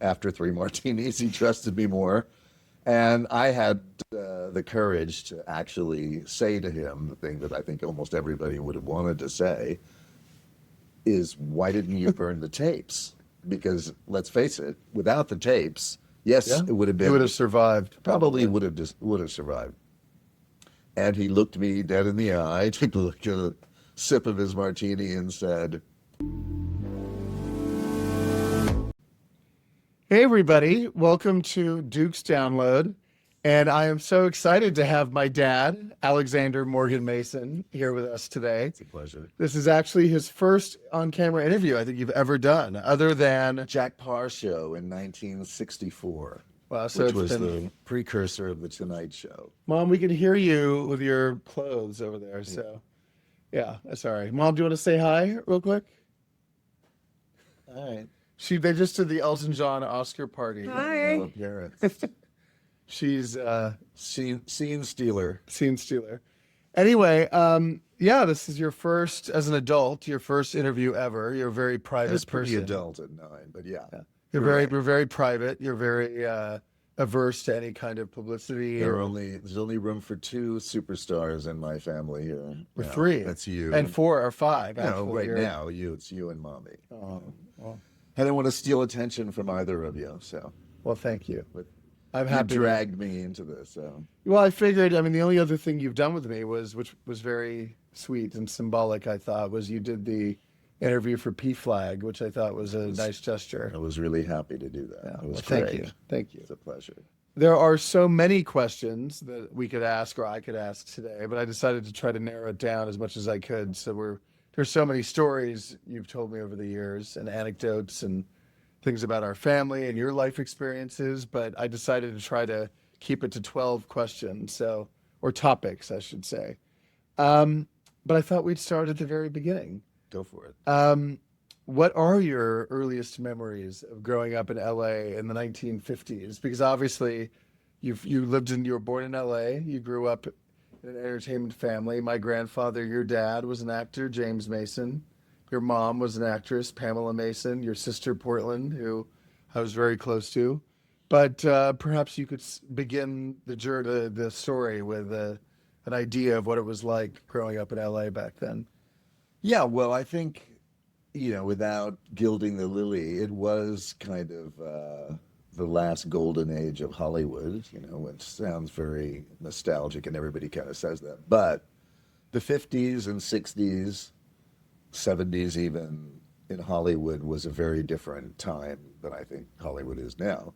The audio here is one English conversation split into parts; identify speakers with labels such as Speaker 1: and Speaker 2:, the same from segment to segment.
Speaker 1: After 3 martinis, he trusted me more. And I had the courage to actually say to him the thing that I think almost everybody would have wanted to say is, why didn't you burn the tapes? Because let's face it, without the tapes, yes,
Speaker 2: Yeah,
Speaker 1: it would have
Speaker 2: he would
Speaker 1: been,
Speaker 2: have survived.
Speaker 1: probably would have survived. And he looked me dead in the eye, took a sip of his martini and said,
Speaker 2: Hey, everybody. Welcome to Duke's Download. And I am so excited to have my dad, Alexander Morgan Mason, here with us today.
Speaker 1: it's a pleasure.
Speaker 2: This is actually his first on-camera interview I think you've ever done, other than...
Speaker 1: Jack Parr show in 1964,
Speaker 2: Wow, so
Speaker 1: which
Speaker 2: it's
Speaker 1: was
Speaker 2: been...
Speaker 1: the precursor of the Tonight Show.
Speaker 2: Mom, we can hear you with your clothes over there, so... Yeah, sorry. Mom, do you want to say hi real quick?
Speaker 1: All right.
Speaker 2: They just did the Elton John Oscar party.
Speaker 1: No
Speaker 3: Hi.
Speaker 1: appearance.
Speaker 2: She's
Speaker 1: Scene stealer.
Speaker 2: scene stealer. Anyway, yeah, this is your first, as an adult, your first interview ever. You're a very
Speaker 1: I
Speaker 2: private
Speaker 1: was pretty
Speaker 2: person.
Speaker 1: adult at 9, but yeah.
Speaker 2: You're very private. You're very averse to any kind of publicity.
Speaker 1: There's only room for 2 superstars in my family here.
Speaker 2: Or
Speaker 1: Yeah,
Speaker 2: 3.
Speaker 1: That's you.
Speaker 2: And 4 or 5.
Speaker 1: No,
Speaker 2: actually.
Speaker 1: right
Speaker 2: You're-
Speaker 1: now, it's you and mommy.
Speaker 2: Oh, well,
Speaker 1: I didn't want to steal attention from either of you, so.
Speaker 2: well, thank you.
Speaker 1: But
Speaker 2: I'm
Speaker 1: you
Speaker 2: happy.
Speaker 1: dragged me into this, so.
Speaker 2: Well, I figured, I mean, the only other thing you've done with me which was very sweet and symbolic, I thought, was you did the interview for P-Flag, which I thought was a nice gesture.
Speaker 1: I was really happy to do that.
Speaker 2: Yeah,
Speaker 1: It was
Speaker 2: well, thank
Speaker 1: great.
Speaker 2: you. Thank you.
Speaker 1: It's a pleasure.
Speaker 2: There are so many questions that we could ask or I could ask today, but I decided to try to narrow it down as much as I could. So there's so many stories you've told me over the years and anecdotes and things about our family and your life experiences, but I decided to try to keep it to 12 questions, or topics, I should say. But I thought we'd start at the very beginning.
Speaker 1: Go for it.
Speaker 2: What are your earliest memories of growing up in LA in the 1950s? Because obviously you were born in LA, you grew up in an entertainment family. My grandfather, your dad, was an actor, James Mason. Your mom was an actress, Pamela Mason. Your sister, Portland, who I was very close to. But perhaps you could begin the story with an idea of what it was like growing up in LA back then.
Speaker 1: Yeah, well, I think, without gilding the lily, it was kind of the last golden age of Hollywood, which sounds very nostalgic and everybody kind of says that. But the 50s and 60s, 70s even in Hollywood was a very different time than I think Hollywood is now,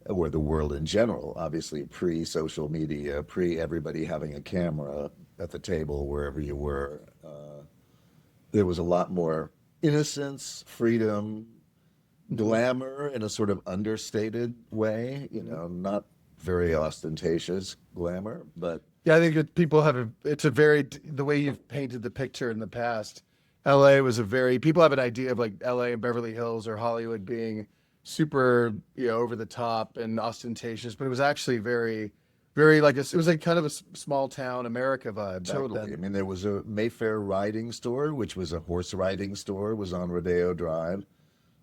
Speaker 1: or the world in general. Obviously, pre-social media, pre-everybody having a camera at the table wherever you were. There was a lot more innocence, freedom, glamour in a sort of understated way, not very ostentatious glamour, but
Speaker 2: Yeah, I think that people the way you've painted the picture in the past, LA was people have an idea of like LA and Beverly Hills or Hollywood being super, over the top and ostentatious, but it was actually very, very it was like kind of a small town America vibe back
Speaker 1: totally.
Speaker 2: then.
Speaker 1: I mean, there was a Mayfair riding store, which was a horse riding store, was on Rodeo Drive.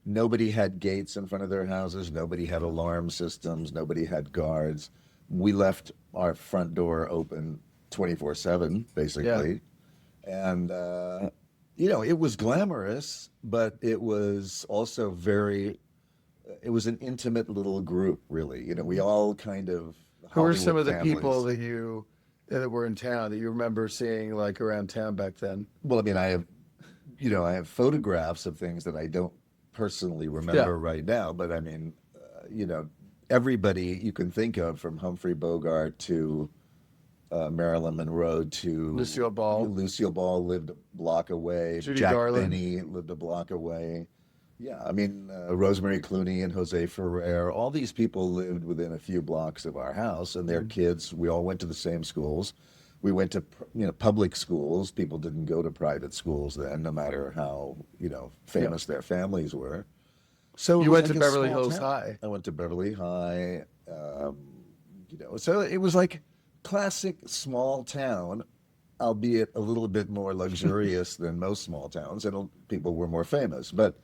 Speaker 1: Nobody had gates in front of their houses. Nobody had alarm systems. Nobody had guards. We left our front door open 24/7, basically. Yeah. And, it was glamorous, but it was also it was an intimate little group, really. We all kind of...
Speaker 2: Who were some of
Speaker 1: Hollywood
Speaker 2: the people
Speaker 1: families.
Speaker 2: that were in town that you remember seeing like around town back then?
Speaker 1: Well, I mean, I have photographs of things that I don't personally remember right now, but I mean, everybody you can think of, from Humphrey Bogart to Marilyn Monroe to
Speaker 2: Lucille Ball.
Speaker 1: Lucille Ball lived a block away.
Speaker 2: Judy
Speaker 1: Jack
Speaker 2: Garland.
Speaker 1: Benny lived a block away. Yeah, I mean, Rosemary Clooney and Jose Ferrer, all these people lived within a few blocks of our house, and their kids, we all went to the same schools. We went to, public schools. People didn't go to private schools then, no matter how, famous their families were. So
Speaker 2: You went to Beverly Hills High.
Speaker 1: I went to Beverly High. So it was like classic small town, albeit a little bit more luxurious than most small towns, and people were more famous. But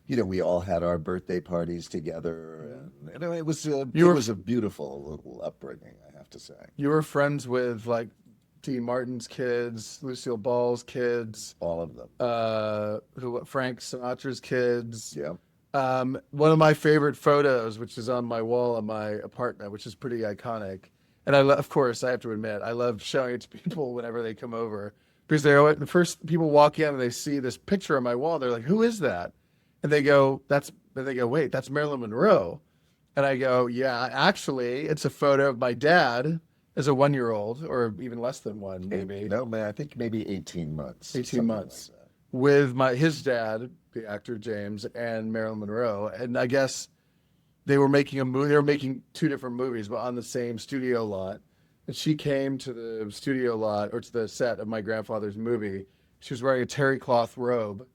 Speaker 1: we all had our birthday parties together, and it was
Speaker 2: You were
Speaker 1: a beautiful little upbringing, I have to say.
Speaker 2: you were friends with like Dean Martin's kids, Lucille Ball's kids,
Speaker 1: All of them.
Speaker 2: Frank Sinatra's kids.
Speaker 1: Yeah.
Speaker 2: One of my favorite photos, which is on my wall in my apartment, which is pretty iconic. And of course, I have to admit, I love showing it to people whenever they come over because the first people walk in and they see this picture on my wall. They're like, "Who is that?" And they go, "Wait, that's Marilyn Monroe." And I go, "Yeah, actually, it's a photo of my dad as a 1-year-old, or even less than one, maybe
Speaker 1: No, man, I think maybe 18 months.
Speaker 2: 18
Speaker 1: something
Speaker 2: months."
Speaker 1: like that.
Speaker 2: With his dad, the actor James, and Marilyn Monroe. And I guess they were making a movie. They were making two different movies, but on the same studio lot. And she came to the studio lot or to the set of my grandfather's movie. She was wearing a terry cloth robe.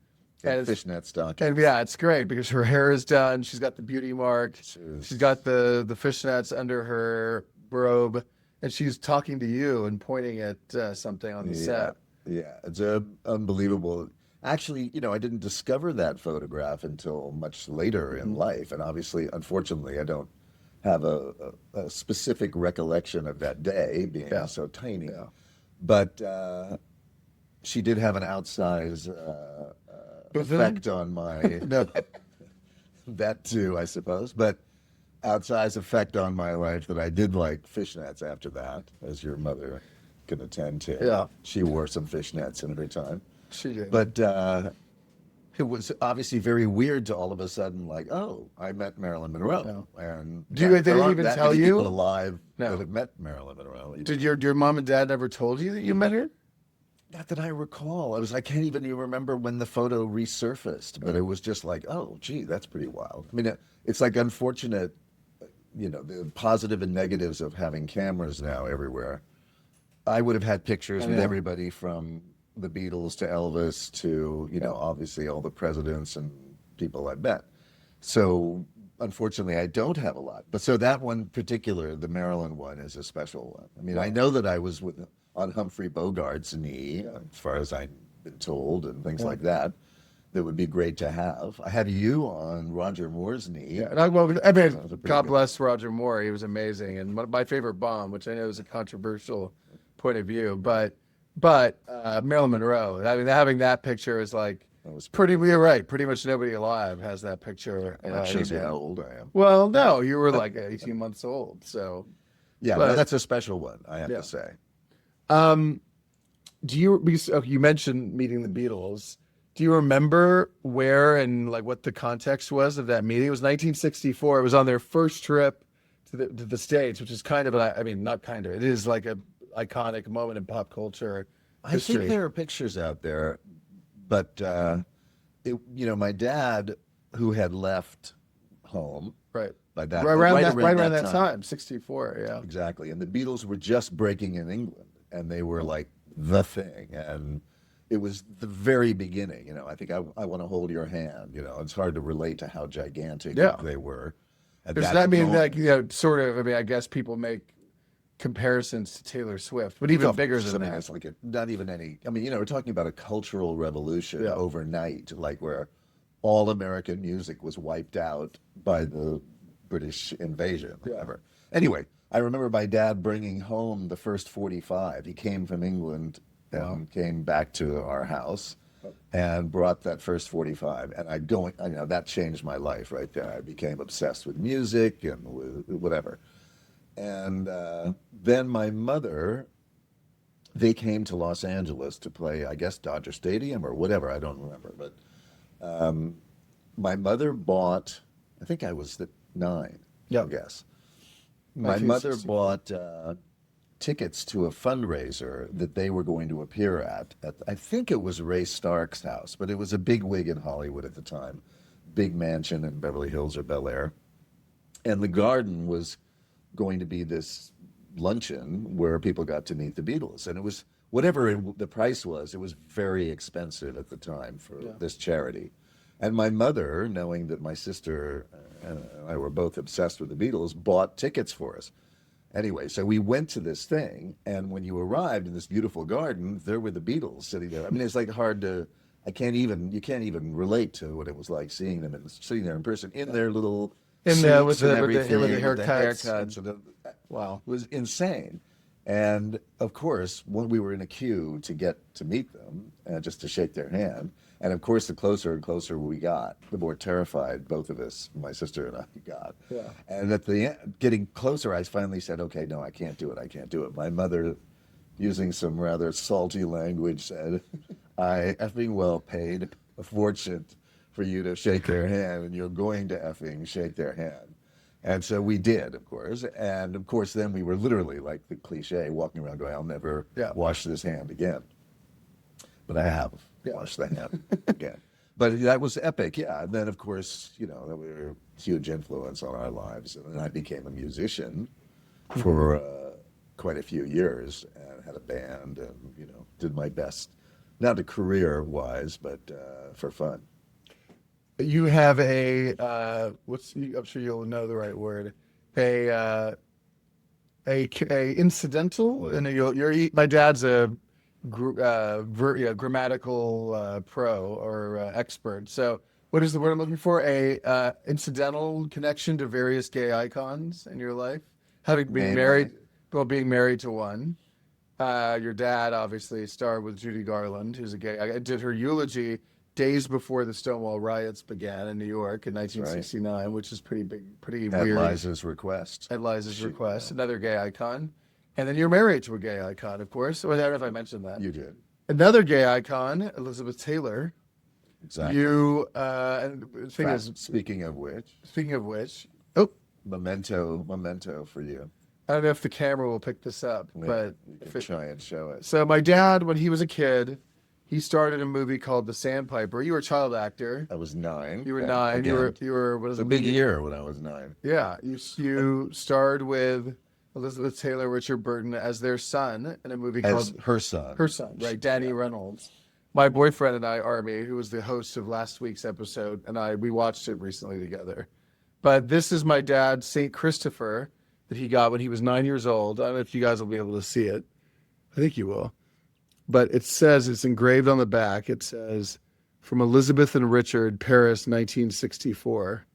Speaker 1: And
Speaker 2: it's-
Speaker 1: fishnet stocking.
Speaker 2: And yeah, it's great because her hair is done. She's got the beauty mark. She's got the fishnets under her robe, and she's talking to you and pointing at something on the set.
Speaker 1: Yeah, it's unbelievable. Actually, I didn't discover that photograph until much later in life. And obviously, unfortunately, I don't have a specific recollection of that day being so tiny.
Speaker 2: Yeah.
Speaker 1: But she did have an outsized effect on my, no, that too, I suppose. But outsized effect on my life that I did like fishnets after that, as your mother can attend to.
Speaker 2: Yeah.
Speaker 1: She wore some fishnets in her time.
Speaker 2: She did.
Speaker 1: But it was obviously very weird to all of a sudden, like, oh, I met Marilyn Monroe. And
Speaker 2: They didn't
Speaker 1: there aren't
Speaker 2: even
Speaker 1: that
Speaker 2: tell
Speaker 1: many
Speaker 2: you?
Speaker 1: people alive
Speaker 2: No.
Speaker 1: that have met Marilyn Monroe.
Speaker 2: Did your mom and dad never told you that you met her?
Speaker 1: Not that I recall. I can't even remember when the photo resurfaced, but it was just like, oh, gee, that's pretty wild. I mean, it's like unfortunate, the positive and negatives of having cameras now everywhere. I would have had pictures with everybody from the Beatles to Elvis to, obviously all the presidents and people I met. So unfortunately, I don't have a lot. But so that one particular, the Maryland one, is a special one. I mean, I know that I was on Humphrey Bogart's knee, as far as I've been told, and things like that. That would be great to have. I had you on Roger Moore's knee.
Speaker 2: Yeah, and I mean,
Speaker 1: pretty
Speaker 2: God
Speaker 1: good.
Speaker 2: bless Roger Moore. He was amazing, and my favorite bomb, which I know is a controversial point of view, but Marilyn Monroe. I mean, having that picture is like pretty. You're right. Pretty much nobody alive has that picture.
Speaker 1: That shows you how old I am.
Speaker 2: Well, no, you were like 18 months old. So
Speaker 1: Yeah,
Speaker 2: but-
Speaker 1: that's a special one, I have to say.
Speaker 2: You mentioned meeting the Beatles. Do you remember where and like what the context was of that meeting? It was 1964. It was on their first trip to the States, which is kind of not kind of. It is like a iconic moment in pop culture history.
Speaker 1: I think there are pictures out there, but my dad, who had left home,
Speaker 2: Right.
Speaker 1: by that
Speaker 2: Right around that
Speaker 1: time,
Speaker 2: time, 64. Yeah.
Speaker 1: exactly, and the Beatles were just breaking in England, and they were like the thing, and it was the very beginning. I think I want to hold your hand. It's hard to relate to how gigantic they were.
Speaker 2: Does that mean like sort of? I mean, I guess people make comparisons to Taylor Swift, but even bigger than that.
Speaker 1: It's like not even any. I mean, we're talking about a cultural revolution overnight, like where all American music was wiped out by the British invasion, whatever. Anyway, I remember my dad bringing home the first 45. He came from England and came back to our house and brought that first 45. And that changed my life right there. I became obsessed with music and with whatever. And then my mother, they came to Los Angeles to play, I guess, Dodger Stadium or whatever. I don't remember. But my mother bought, I think I was 9, I guess. My mother bought tickets to a fundraiser that they were going to appear at I think it was Ray Stark's house, but it was a big wig in Hollywood at the time, big mansion in Beverly Hills or Bel Air. And the garden was going to be this luncheon where people got to meet the Beatles. And it was, whatever the price was, it was very expensive at the time for this charity. And my mother, knowing that my sister and I were both obsessed with the Beatles, bought tickets for us. Anyway, so we went to this thing, and when you arrived in this beautiful garden, there were the Beatles sitting there. I mean, it's like hard to I can't even you can't even relate to what it was like seeing them and sitting there in person in their little
Speaker 2: In the with
Speaker 1: suits and
Speaker 2: the with the
Speaker 1: everything,
Speaker 2: with the
Speaker 1: with the
Speaker 2: haircuts.
Speaker 1: haircuts. And
Speaker 2: Wow.
Speaker 1: it was insane. And of course, when we were in a queue to get to meet them, just to shake their hand, and of course, the closer and closer we got, the more terrified both of us, my sister and I, got.
Speaker 2: Yeah.
Speaker 1: And at the end, getting closer, I finally said, "Okay, no, I can't do it. I can't do it." My mother, using some rather salty language, said, "I effing well paid a fortune for you to shake their hand, and you're going to effing shake their hand." And so we did, of course. And of course, then we were literally like the cliche, walking around going, "I'll never
Speaker 2: Yeah.
Speaker 1: wash this hand again." But I have
Speaker 2: Yeah.
Speaker 1: washed the hand again. But that was epic, yeah. And then, of course, you know, they were a huge influence on our lives. And then I became a musician for quite a few years and had a band and, you know, did my best, not a career-wise, but for fun.
Speaker 2: You have I'm sure you'll know the right word, a incidental, and my dad's a grammatical pro or expert. So what is the word I'm looking for? A incidental connection to various gay icons in your life, having been married,
Speaker 1: Mainly.
Speaker 2: well, being married to one. Your dad obviously starred with Judy Garland, who's a gay. I did her eulogy days before the Stonewall riots began in New York in
Speaker 1: That's right.
Speaker 2: 1969, which is pretty big, pretty
Speaker 1: At
Speaker 2: weird.
Speaker 1: Liza's request.
Speaker 2: At Liza's
Speaker 1: She-
Speaker 2: request, another gay icon. And then you're married to a gay icon, of course. Well, I don't know if I mentioned that.
Speaker 1: You did.
Speaker 2: Another gay icon, Elizabeth Taylor.
Speaker 1: Exactly.
Speaker 2: You, and the thing is,
Speaker 1: Speaking of which,
Speaker 2: speaking of which, oh,
Speaker 1: memento for you.
Speaker 2: I don't know if the camera will pick this up,
Speaker 1: Yeah,
Speaker 2: but
Speaker 1: you can try and show it.
Speaker 2: so my dad, when he was a kid, he started a movie called The Sandpiper. You were a child actor.
Speaker 1: I was 9.
Speaker 2: You were
Speaker 1: Yeah,
Speaker 2: 9.
Speaker 1: again.
Speaker 2: You were what is
Speaker 1: It was a big year when I was 9.
Speaker 2: Yeah, you starred with Elizabeth Taylor, Richard Burton as their son in a movie
Speaker 1: As
Speaker 2: called
Speaker 1: her son.
Speaker 2: Her Son, right? Danny Reynolds. My boyfriend and I, Army, who was the host of last week's episode, and we watched it recently together. But this is my dad's St. Christopher that he got when he was 9 years old. I don't know if you guys will be able to see it. I think you will. But it says, it's engraved on the back. It says, "From Elizabeth and Richard, Paris, 1964.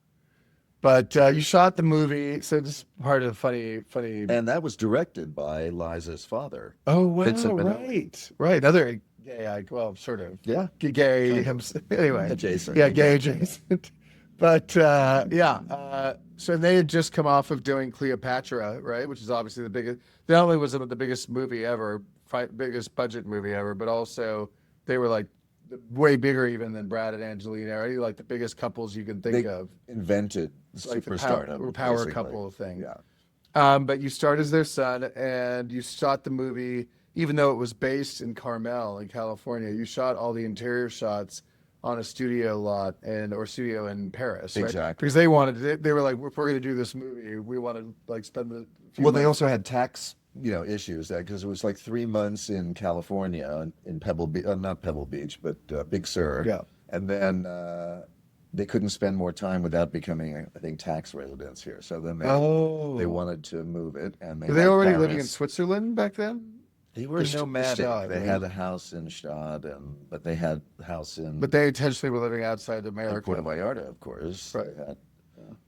Speaker 2: But you shot the movie, so this is part of funny.
Speaker 1: And that was directed by Liza's father.
Speaker 2: Oh wow!
Speaker 1: Vincent Minnelli.
Speaker 2: Right. Another gay, well, sort of
Speaker 1: Yeah.
Speaker 2: gay. Anyway,
Speaker 1: Adjacent.
Speaker 2: yeah, gay adjacent. But yeah, so they had just come off of doing Cleopatra, right? Which is obviously the biggest. Not only was it the biggest movie ever, biggest budget movie ever, but also they were like way bigger even than Brad and Angelina, right? Like the biggest couples you can think
Speaker 1: They
Speaker 2: of,
Speaker 1: invented
Speaker 2: like the
Speaker 1: superstardom.
Speaker 2: power
Speaker 1: basically.
Speaker 2: couple thing.
Speaker 1: Yeah.
Speaker 2: But you starred as their son, and you shot the movie, even though it was based in Carmel, in California. You shot all the interior shots on a studio lot or studio in Paris, right?
Speaker 1: Exactly.
Speaker 2: Because they were like, if we're going to do this movie, we want to like spend the few
Speaker 1: Well, they
Speaker 2: months.
Speaker 1: also had tax, issues because it was like 3 months in California, in Pebble Beach, not Pebble Beach, but Big Sur.
Speaker 2: Yeah.
Speaker 1: And then they couldn't spend more time without becoming, I think, tax residents here. So then they wanted to move it, and
Speaker 2: Were they already
Speaker 1: Paris.
Speaker 2: living in Switzerland back then?
Speaker 1: They were
Speaker 2: Just
Speaker 1: nomadic.
Speaker 2: Stade,
Speaker 1: They
Speaker 2: right?
Speaker 1: had a house in Stade, but they had a house in
Speaker 2: But they intentionally were living outside
Speaker 1: in
Speaker 2: America.
Speaker 1: Puerto Vallarta, of course.
Speaker 2: Right.
Speaker 1: They had.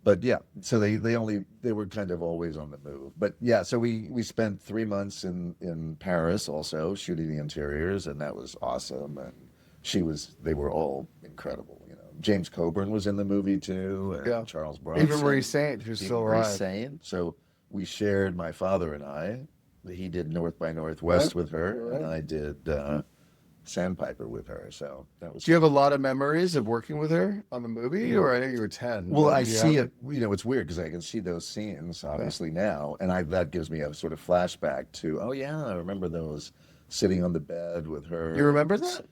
Speaker 1: But yeah, so they were kind of always on the move. But yeah, so we spent 3 months in Paris also shooting the interiors, and that was awesome. And they were all incredible. James Coburn was in the movie too, and
Speaker 2: Yeah.
Speaker 1: Charles Bronson.
Speaker 2: Even Marie Saint, who's still
Speaker 1: Marie
Speaker 2: alive.
Speaker 1: Saint. So we shared, my father and I. He did North by Northwest with her, and I did Sandpiper with her. So that was.
Speaker 2: Do you have a lot of memories of working with her on the movie? Or I know you were 10.
Speaker 1: Well,
Speaker 2: but
Speaker 1: I
Speaker 2: do you
Speaker 1: see
Speaker 2: have-
Speaker 1: it. It's weird because I can see those scenes obviously now, and that gives me a sort of flashback to, oh yeah, I remember those sitting on the bed with her.
Speaker 2: You remember that?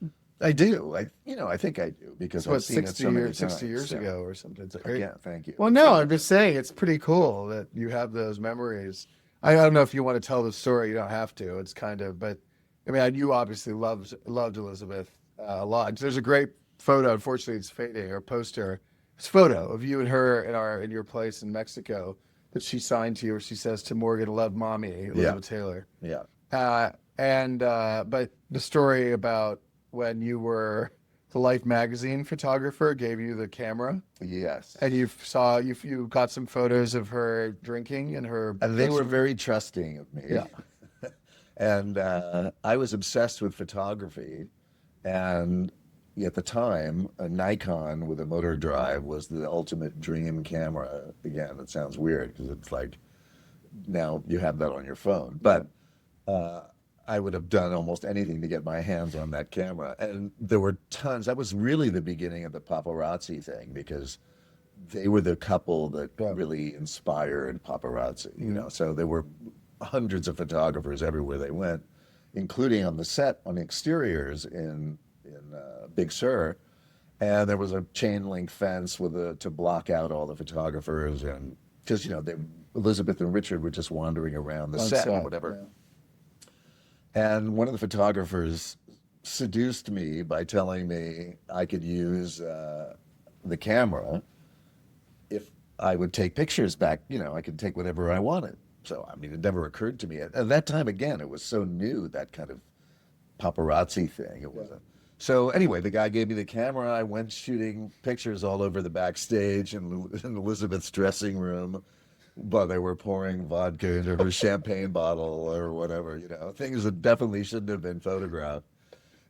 Speaker 1: I do. I think I do because
Speaker 2: What,
Speaker 1: I've seen it
Speaker 2: 60
Speaker 1: so many
Speaker 2: years, 60
Speaker 1: times.
Speaker 2: years
Speaker 1: Yeah.
Speaker 2: ago or something. It's great.
Speaker 1: Yeah, thank you.
Speaker 2: Well, no, I'm just saying it's pretty cool that you have those memories. I don't know if you want to tell the story. You don't have to. It's kind of, but I mean, you obviously loved Elizabeth a lot. There's a great photo. Unfortunately, it's fading. Or poster. It's a photo of you and her in your place in Mexico that she signed to you, where she says to Morgan, "Love, Mommy," Elizabeth Taylor.
Speaker 1: Yeah.
Speaker 2: But the story about when you were the Life magazine photographer gave you the camera,
Speaker 1: Yes.
Speaker 2: and you got some photos of her drinking in her
Speaker 1: And they were
Speaker 2: dressing room?
Speaker 1: very trusting of me.
Speaker 2: Yeah.
Speaker 1: And I was obsessed with photography. And at the time, a Nikon with a motor drive was the ultimate dream camera. Again, it sounds weird because it's like now you have that on your phone. But I would have done almost anything to get my hands on that camera. And there were tons. That was really the beginning of the paparazzi thing because they were the couple that really inspired paparazzi, you know. So there were hundreds of photographers everywhere they went, including on the set, on the exteriors in Big Sur. And there was a chain link fence to block out all the photographers. And because, Elizabeth and Richard were just wandering around the set or whatever.
Speaker 2: Yeah.
Speaker 1: And one of the photographers seduced me by telling me I could use the camera if I would take pictures back. I could take whatever I wanted. So, I mean, it never occurred to me. At that time, again, it was so new, that kind of paparazzi thing. It wasn't. So anyway, the guy gave me the camera. I went shooting pictures all over the backstage in Elizabeth's dressing room while they were pouring vodka into her champagne bottle or whatever, things that definitely shouldn't have been photographed.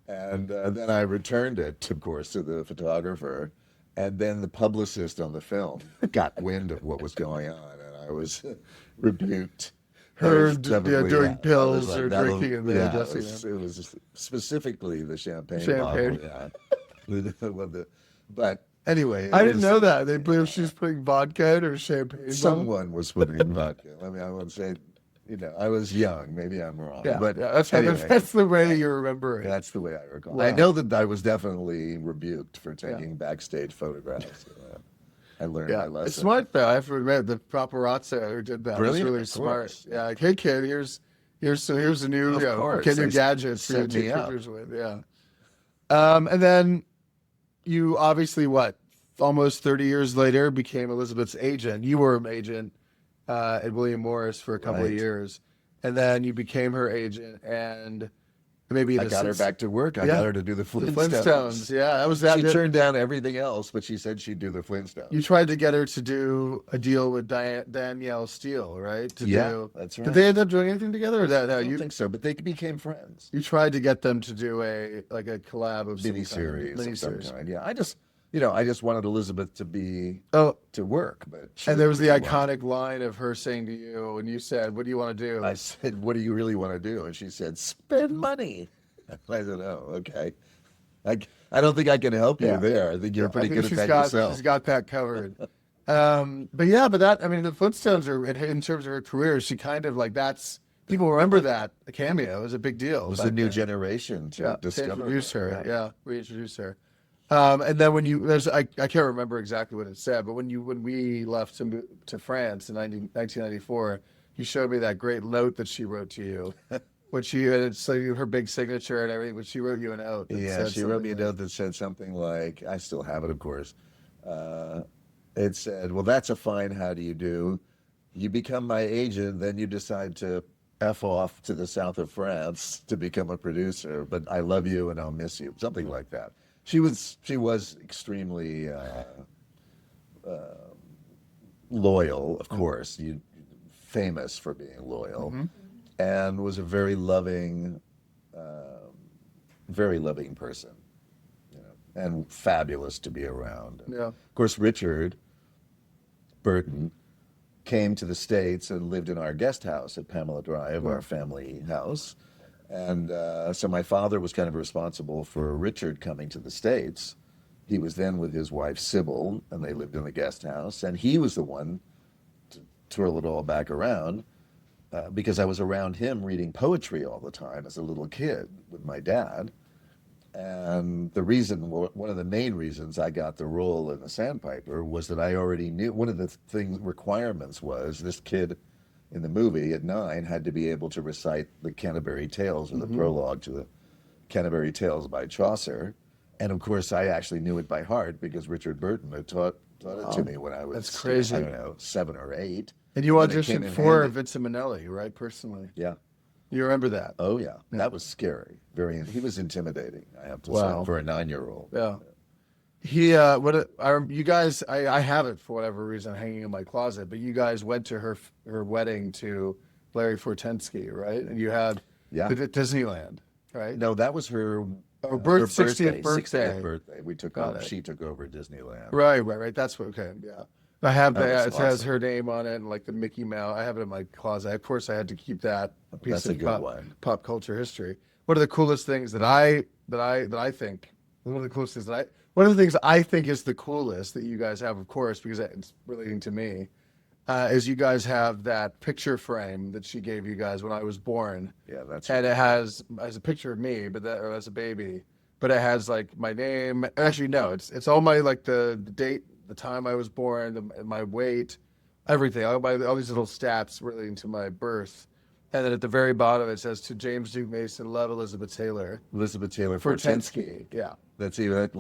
Speaker 1: And then I returned it, of course, to the photographer. And then the publicist on the film got wind of what was going on, and I was rebuked.
Speaker 2: Doing pills or drinking in the dressing room.
Speaker 1: It was specifically the champagne
Speaker 2: Champagne.
Speaker 1: bottle. Yeah. But anyway,
Speaker 2: I didn't know that. They believe she was putting vodka in or champagne.
Speaker 1: Someone was putting vodka. I mean, I won't say, I was young. Maybe I'm wrong.
Speaker 2: Yeah,
Speaker 1: but
Speaker 2: anyway, that's the way you remember it.
Speaker 1: That's the way I recall.
Speaker 2: Wow.
Speaker 1: I know that I was definitely rebuked for taking backstage photographs. I learned my lesson.
Speaker 2: It's smart though. I have to admit, the paparazzi who did that was
Speaker 1: Brilliant,
Speaker 2: really
Speaker 1: of
Speaker 2: smart.
Speaker 1: course.
Speaker 2: Yeah, like, hey kid, here's a new get your gadgets for you to
Speaker 1: set me
Speaker 2: take
Speaker 1: up.
Speaker 2: pictures with. Yeah. And then you obviously almost 30 years later became Elizabeth's agent. You were an agent at William Morris for a couple of years, and then you became her agent, and maybe
Speaker 1: I got her back to work. I got her to do the Flintstones.
Speaker 2: Flintstones. Yeah, that was that.
Speaker 1: She turned down everything else, but she said she'd do the Flintstones.
Speaker 2: You tried to get her to do a deal with Danielle Steele, right?
Speaker 1: That's right.
Speaker 2: Did they end up doing anything together? Or that, no,
Speaker 1: I don't think so, but they became friends.
Speaker 2: You tried to get them to do a collab of
Speaker 1: Miniseries of some
Speaker 2: miniseries.
Speaker 1: kind. Yeah, I just wanted Elizabeth to to work, but
Speaker 2: and there was the iconic line of her saying to you, and you said, "What do you want to do?"
Speaker 1: I said, "What do you really want to do?" And she said, "Spend money." I said, "Oh, okay." I don't think I can help you there. I think you're pretty good at that yourself.
Speaker 2: She's got that covered. But that, I mean, the Flintstones are, in terms of her career, she kind of that's, people remember that. The cameo was a big deal.
Speaker 1: It was a new generation to discover.
Speaker 2: Introduce her, reintroduce her. And then when I can't remember exactly what it said, but when we left to France in 1994, you showed me that great note that she wrote to you. It's like her big signature and everything, but she wrote you a note.
Speaker 1: Yeah, she wrote me a note that said something like, I still have it, of course. It said, "Well, that's a fine how do you do. You become my agent, then you decide to F off to the south of France to become a producer, but I love you and I'll miss you." Something like that. She was extremely loyal, of course, famous for being loyal. Mm-hmm. And was a very loving person, and fabulous to be around.
Speaker 2: Yeah.
Speaker 1: Of course, Richard Burton came to the States and lived in our guest house at Pamela Drive, our family house. And so my father was kind of responsible for Richard coming to the States. He was then with his wife, Sybil, and they lived in the guest house. And he was the one to twirl it all back around. Because I was around him reading poetry all the time as a little kid with my dad. And one of the main reasons I got the role in The Sandpiper was that I already knew, one of the requirements was this kid in the movie at 9 had to be able to recite the Canterbury Tales, or the prologue to the Canterbury Tales by Chaucer. And of course, I actually knew it by heart because Richard Burton had taught it to me when I was,
Speaker 2: that's crazy.
Speaker 1: I don't know, 7 or 8.
Speaker 2: And you auditioned for Vincent Minnelli, right, personally?
Speaker 1: Yeah.
Speaker 2: You remember that?
Speaker 1: Oh yeah, that was scary. He was intimidating, I have to say,
Speaker 2: Wow.
Speaker 1: for a 9-year-old.
Speaker 2: Yeah. You guys, I have it for whatever reason hanging in my closet, but you guys went to her wedding to Larry Fortensky, right? And you had
Speaker 1: Yeah.
Speaker 2: at Disneyland, right?
Speaker 1: No, that was her
Speaker 2: Oh,
Speaker 1: her
Speaker 2: 60th birthday.
Speaker 1: 60th birthday. We took
Speaker 2: Got
Speaker 1: over.
Speaker 2: it.
Speaker 1: She took over Disneyland.
Speaker 2: Right. That's what, okay, yeah. I have
Speaker 1: That
Speaker 2: that.
Speaker 1: was
Speaker 2: It has
Speaker 1: awesome.
Speaker 2: her name on it and like the Mickey Mouse. I have it in my closet. Of course, I had to keep that piece
Speaker 1: That's a
Speaker 2: of
Speaker 1: good one.
Speaker 2: pop culture history. One of the coolest things that I think, one of the coolest things one of the things I think is the coolest that you guys have, of course, because it's relating to me, is you guys have that picture frame that she gave you guys when I was born.
Speaker 1: Yeah, that's
Speaker 2: And it has a picture of me, or as a baby, but it has like my name. Actually, no, it's all my like the date, the time I was born, my weight, everything, all these little stats relating to my birth. And then at the very bottom it says to James Duke Mason, love Elizabeth Taylor.
Speaker 1: Elizabeth Taylor
Speaker 2: Fortensky, yeah.
Speaker 1: That's even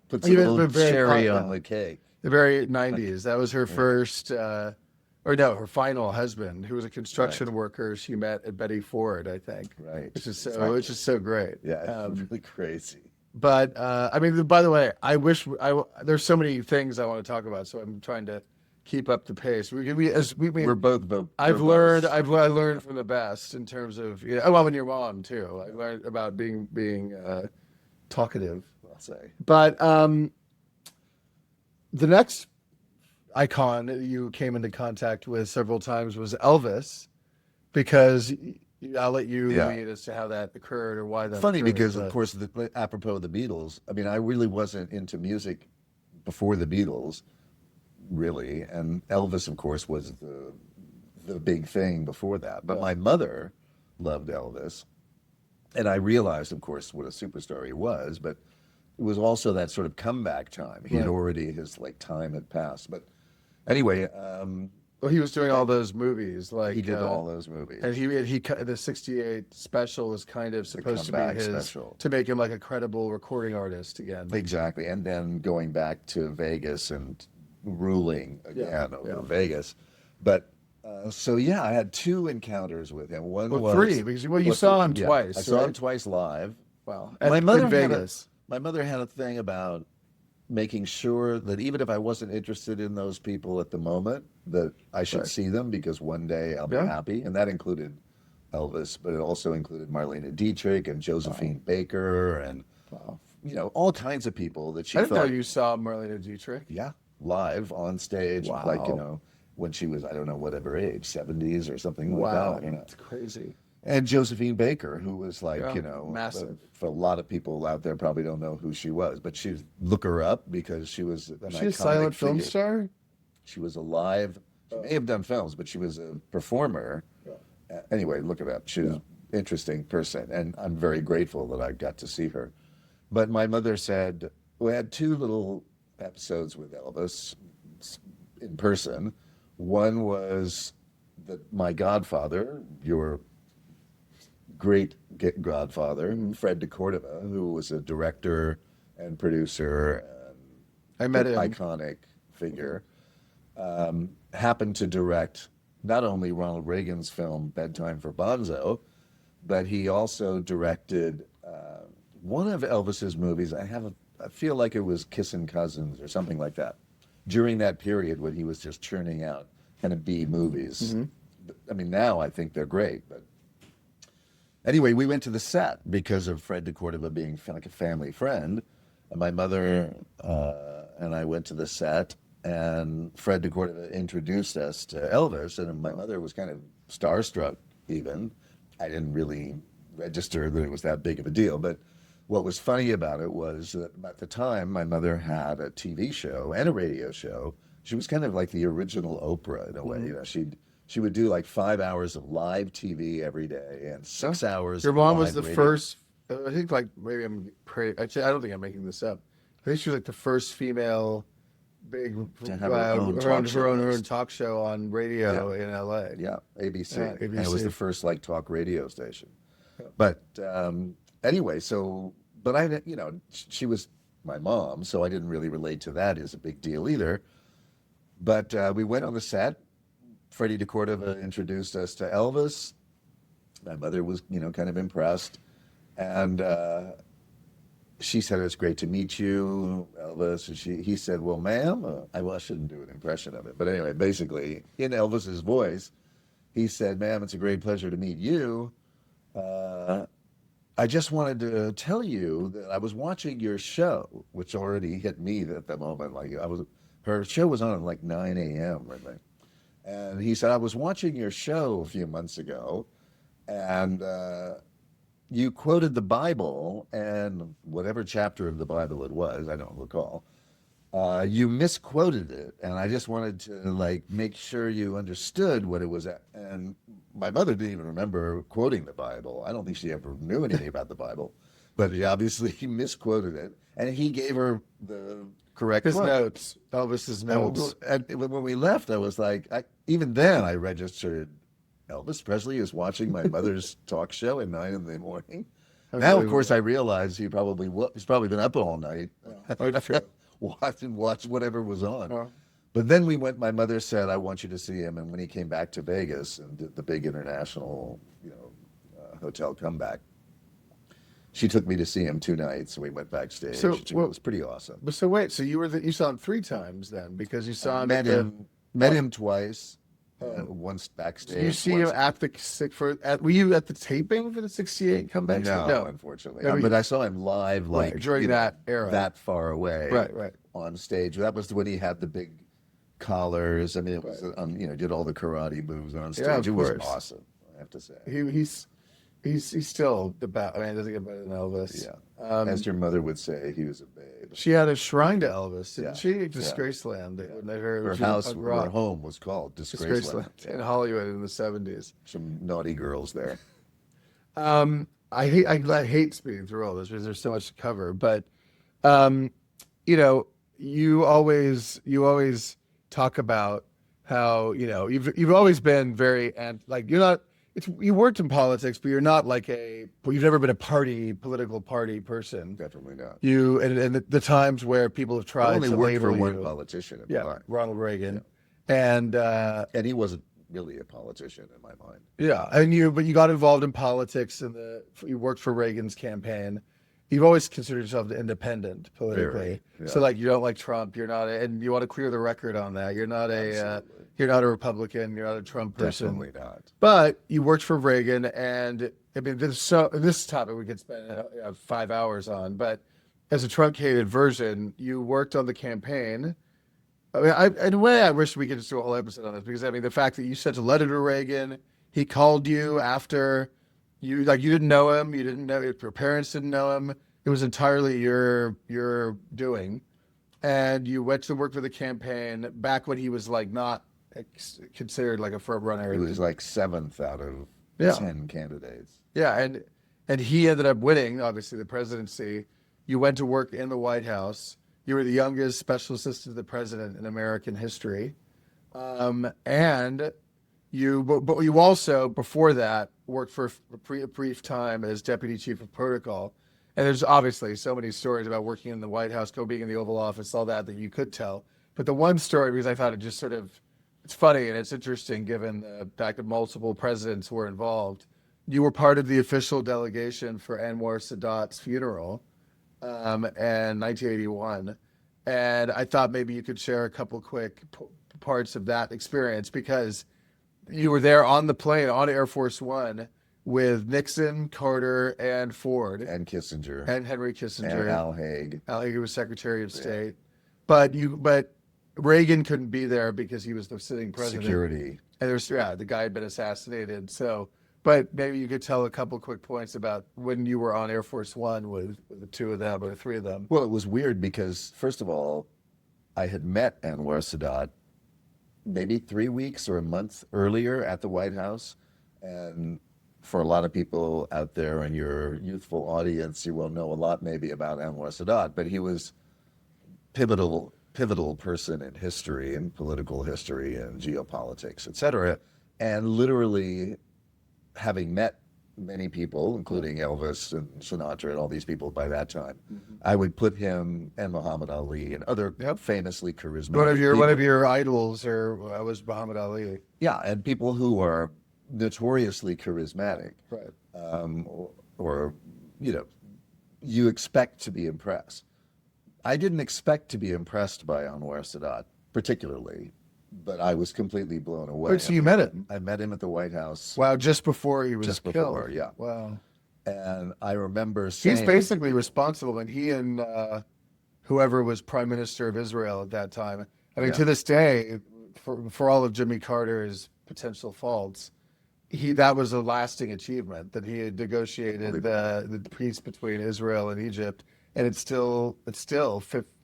Speaker 1: puts a
Speaker 2: Even
Speaker 1: little
Speaker 2: very
Speaker 1: cherry
Speaker 2: yeah.
Speaker 1: on the cake.
Speaker 2: The very 90s. That was her first, or no, her final husband, who was a construction worker she met at Betty Ford, I think.
Speaker 1: Right.
Speaker 2: Which is so great.
Speaker 1: Yeah, it's really crazy.
Speaker 2: But I mean, by the way, there's so many things I want to talk about, so I'm trying to keep up the pace.
Speaker 1: We're both.
Speaker 2: I learned from the best in terms of well, and your mom too. I learned about being talkative, I'll say. But the next icon that you came into contact with several times was Elvis, because I'll let you lead as to how that occurred or why that.
Speaker 1: Funny
Speaker 2: occurred,
Speaker 1: because,
Speaker 2: but-
Speaker 1: of course, apropos of the Beatles. I mean, I really wasn't into music before the Beatles, really, and Elvis, of course, was the big thing before that. But my mother loved Elvis, and I realized, of course, what a superstar he was. But it was also that sort of comeback time. He had already his time had passed. But anyway,
Speaker 2: well, he was doing all those movies, like
Speaker 1: he did all those movies.
Speaker 2: and the '68 special was kind of supposed to be
Speaker 1: comeback
Speaker 2: his
Speaker 1: special.
Speaker 2: to make him like a credible recording artist again.
Speaker 1: Exactly, and then going back to Vegas and ruling again over Vegas. But so yeah, I had 2 encounters with him. One was
Speaker 2: three, because you saw him twice.
Speaker 1: I saw him
Speaker 2: right?
Speaker 1: twice live.
Speaker 2: Wow,
Speaker 1: My mother
Speaker 2: in Vegas.
Speaker 1: my mother had a thing about making sure that even if I wasn't interested in those people at the moment, that I should see them, because one day I'll be happy. And that included Elvis, but it also included Marlene Dietrich and Josephine Baker and all kinds of people that she
Speaker 2: I didn't know
Speaker 1: thought,
Speaker 2: you saw Marilyn Dietrich.
Speaker 1: yeah, live on stage, like when she was, I don't know, whatever age, 70s or something like that.
Speaker 2: That's crazy.
Speaker 1: And Josephine Baker, who was
Speaker 2: massive.
Speaker 1: For a lot of people out there probably don't know who she was, but look her up because she was an
Speaker 2: She a
Speaker 1: iconic
Speaker 2: silent film
Speaker 1: figure.
Speaker 2: star?
Speaker 1: She was alive. She may have done films, but she was a performer. Anyway, look it up. She was an interesting person, and I'm very grateful that I got to see her. But my mother said, we had 2 little episodes with Elvis in person. One was that my godfather, your great godfather, Fred de Cordova, who was a director and producer and
Speaker 2: I met him.
Speaker 1: iconic figure, happened to direct not only Ronald Reagan's film Bedtime for Bonzo, but he also directed one of Elvis's movies. I feel like it was Kissin' Cousins or something like that, during that period when he was just churning out kind of B movies. I mean, now I think they're great, but anyway, we went to the set because of Fred de Cordova being like a family friend. And my mother and I went to the set, and Fred de Cordova introduced us to Elvis, and my mother was kind of starstruck even. I didn't really register that it was that big of a deal, but what was funny about it was that at the time, my mother had a TV show and a radio show. She was kind of like the original Oprah in a way. She would do like 5 hours of live TV every day and 6 hours.
Speaker 2: Your mom
Speaker 1: of
Speaker 2: was the
Speaker 1: live radio.
Speaker 2: first. I think maybe actually, I don't think I'm making this up. I think she was like the first female big
Speaker 1: To have her own
Speaker 2: talk show on radio in LA.
Speaker 1: Yeah, ABC.
Speaker 2: Yeah,
Speaker 1: And it was
Speaker 2: ABC.
Speaker 1: the first talk radio station. But anyway, but I, she was my mom, so I didn't really relate to that as a big deal either. But we went on the set. Freddie de Cordova introduced us to Elvis. My mother was, kind of impressed. And she said, "It's great to meet you, Elvis." And he said, "Well, ma'am," I shouldn't do an impression of it. But anyway, basically, in Elvis's voice, he said, "Ma'am, it's a great pleasure to meet you. Uh, I just wanted to tell you that I was watching your show," which already hit me at the moment. Her show was on at like 9 a.m. I think. And he said, "I was watching your show a few months ago, and you quoted the Bible, and whatever chapter of the Bible it was, I don't recall. You misquoted it, and I just wanted to make sure you understood what it was." And my mother didn't even remember quoting the Bible. I don't think she ever knew anything about the Bible, but he misquoted it, and he gave her the correct
Speaker 2: His
Speaker 1: quote.
Speaker 2: notes, Elvis's notes.
Speaker 1: And when we left, I was like, even then I registered Elvis Presley is watching my mother's talk show at 9 in the morning. Now, of course, I realize he's probably been up all night. Watch whatever was on. But then we went. My mother said, "I want you to see him." And when he came back to Vegas and did the big international, hotel comeback, she took me to see him 2 nights. And we went backstage.
Speaker 2: So,
Speaker 1: it was pretty awesome.
Speaker 2: But so wait, so you saw him 3 times then, because you saw him
Speaker 1: Met him twice. Once backstage.
Speaker 2: Did you see him were you at the taping for the 68 comeback?
Speaker 1: No, unfortunately. But I saw him live,
Speaker 2: during that era,
Speaker 1: that far away,
Speaker 2: right,
Speaker 1: on stage. That was when he had the big collars. I mean, it was, did all the karate moves on stage.
Speaker 2: Yeah,
Speaker 1: it was awesome, I have to say.
Speaker 2: He's still the best. I mean, it doesn't get better than Elvis.
Speaker 1: Yeah. As your mother would say, he was a babe.
Speaker 2: She had a shrine to Elvis, didn't she? Disgraceland.
Speaker 1: Yeah. Her home was called Disgraceland.
Speaker 2: In Hollywood in the 70s.
Speaker 1: Some naughty girls there.
Speaker 2: I hate speeding through all this because there's so much to cover. But, you always talk about how, you've always been very, you're not, you worked in politics, but you're not you've never been a political party person.
Speaker 1: Definitely not.
Speaker 2: And the times where people have tried
Speaker 1: I only
Speaker 2: to
Speaker 1: worked
Speaker 2: label
Speaker 1: for one
Speaker 2: you.
Speaker 1: politician.
Speaker 2: Ronald Reagan.
Speaker 1: Yeah. And he wasn't really a politician in my mind.
Speaker 2: Yeah. But you got involved in politics you worked for Reagan's campaign. You've always considered yourself independent politically.
Speaker 1: Yeah.
Speaker 2: So you don't like Trump, and you want to clear the record on that. You're not a Republican, you're not a Trump person.
Speaker 1: Definitely not.
Speaker 2: But you worked for Reagan, and I mean, this topic we could spend 5 hours on, but as a truncated version, you worked on the campaign. I mean, in a way, I wish we could just do a whole episode on this, because I mean, the fact that you sent a letter to Reagan, he called you after you didn't know him, you didn't know, your parents didn't know him. It was entirely your doing, and you went to work for the campaign back when he was not considered a front runner.
Speaker 1: He was 7th out of 10 candidates.
Speaker 2: Yeah, and he ended up winning, obviously, the presidency. You went to work in the White House. You were the youngest special assistant to the president in American history. And you also, before that, worked for a brief time as deputy chief of protocol. And there's obviously so many stories about working in the White House, being in the Oval Office, all that you could tell. But the one story, because I thought it just it's funny and it's interesting given the fact that multiple presidents were involved. You were part of the official delegation for Anwar Sadat's funeral in 1981. And I thought maybe you could share a couple quick parts of that experience, because you were there on the plane on Air Force One with Nixon, Carter, and Ford.
Speaker 1: And Kissinger.
Speaker 2: And Henry Kissinger.
Speaker 1: And Al Haig.
Speaker 2: Al Haig was Secretary of State. But Reagan couldn't be there because he was the sitting president.
Speaker 1: Security.
Speaker 2: And the guy had been assassinated. So, but maybe you could tell a couple quick points about when you were on Air Force One with the 2 of them or the 3 of them.
Speaker 1: Well, it was weird because, first of all, I had met Anwar Sadat maybe 3 weeks or a month earlier at the White House. And for a lot of people out there in your youthful audience, you will know a lot maybe about Anwar Sadat, but he was pivotal person in history and political history and geopolitics, et cetera. And literally having met many people, including Elvis and Sinatra and all these people by that time, I would put him and Muhammad Ali and other famously charismatic
Speaker 2: One of your idols was Muhammad Ali.
Speaker 1: Yeah, and people who are notoriously charismatic,
Speaker 2: Right.
Speaker 1: or you know, you expect to be impressed. I didn't expect to be impressed by Anwar Sadat particularly, but I was completely blown away.
Speaker 2: Wait, so you met him?
Speaker 1: I met him at the White House
Speaker 2: Wow, just before he was
Speaker 1: just
Speaker 2: killed.
Speaker 1: before, yeah.
Speaker 2: Wow.
Speaker 1: And I remember
Speaker 2: He's
Speaker 1: saying,
Speaker 2: basically responsible, and he and whoever was prime minister of Israel at that time. I mean,
Speaker 1: Yeah.
Speaker 2: to this day, for all of Jimmy Carter's potential faults, that was a lasting achievement that he had negotiated the peace between Israel and Egypt, and it's still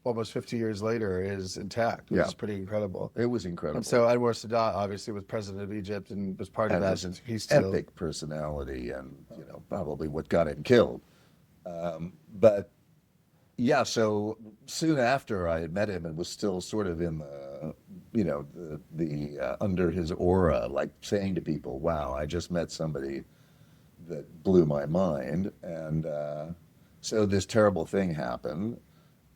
Speaker 2: almost 50 years later is intact, which
Speaker 1: Yeah.
Speaker 2: is pretty incredible.
Speaker 1: it was incredible.
Speaker 2: And so Anwar Sadat obviously was president of Egypt and was part of
Speaker 1: And
Speaker 2: that.
Speaker 1: was an
Speaker 2: And he's still
Speaker 1: epic personality, and probably what got him killed. But yeah, so soon after I had met him and was still sort of in the under his aura, like saying to people, "Wow, I just met somebody that blew my mind." And so this terrible thing happened,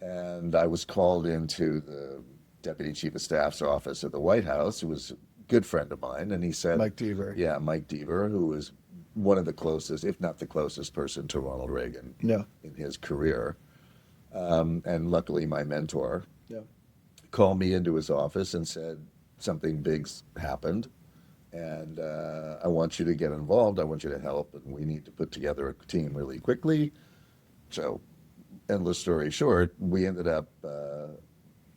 Speaker 1: and I was called into the Deputy Chief of Staff's office at the White House, who was a good friend of mine, and he said,
Speaker 2: Mike Deaver.
Speaker 1: Yeah, Mike Deaver, who was one of the closest, if not the closest person to Ronald Reagan
Speaker 2: Yeah.
Speaker 1: in his career. And luckily my mentor
Speaker 2: Yeah.
Speaker 1: called me into his office and said, something big's happened, and I want you to get involved. I want you to help, and we need to put together a team really quickly. So, endless story short, we ended up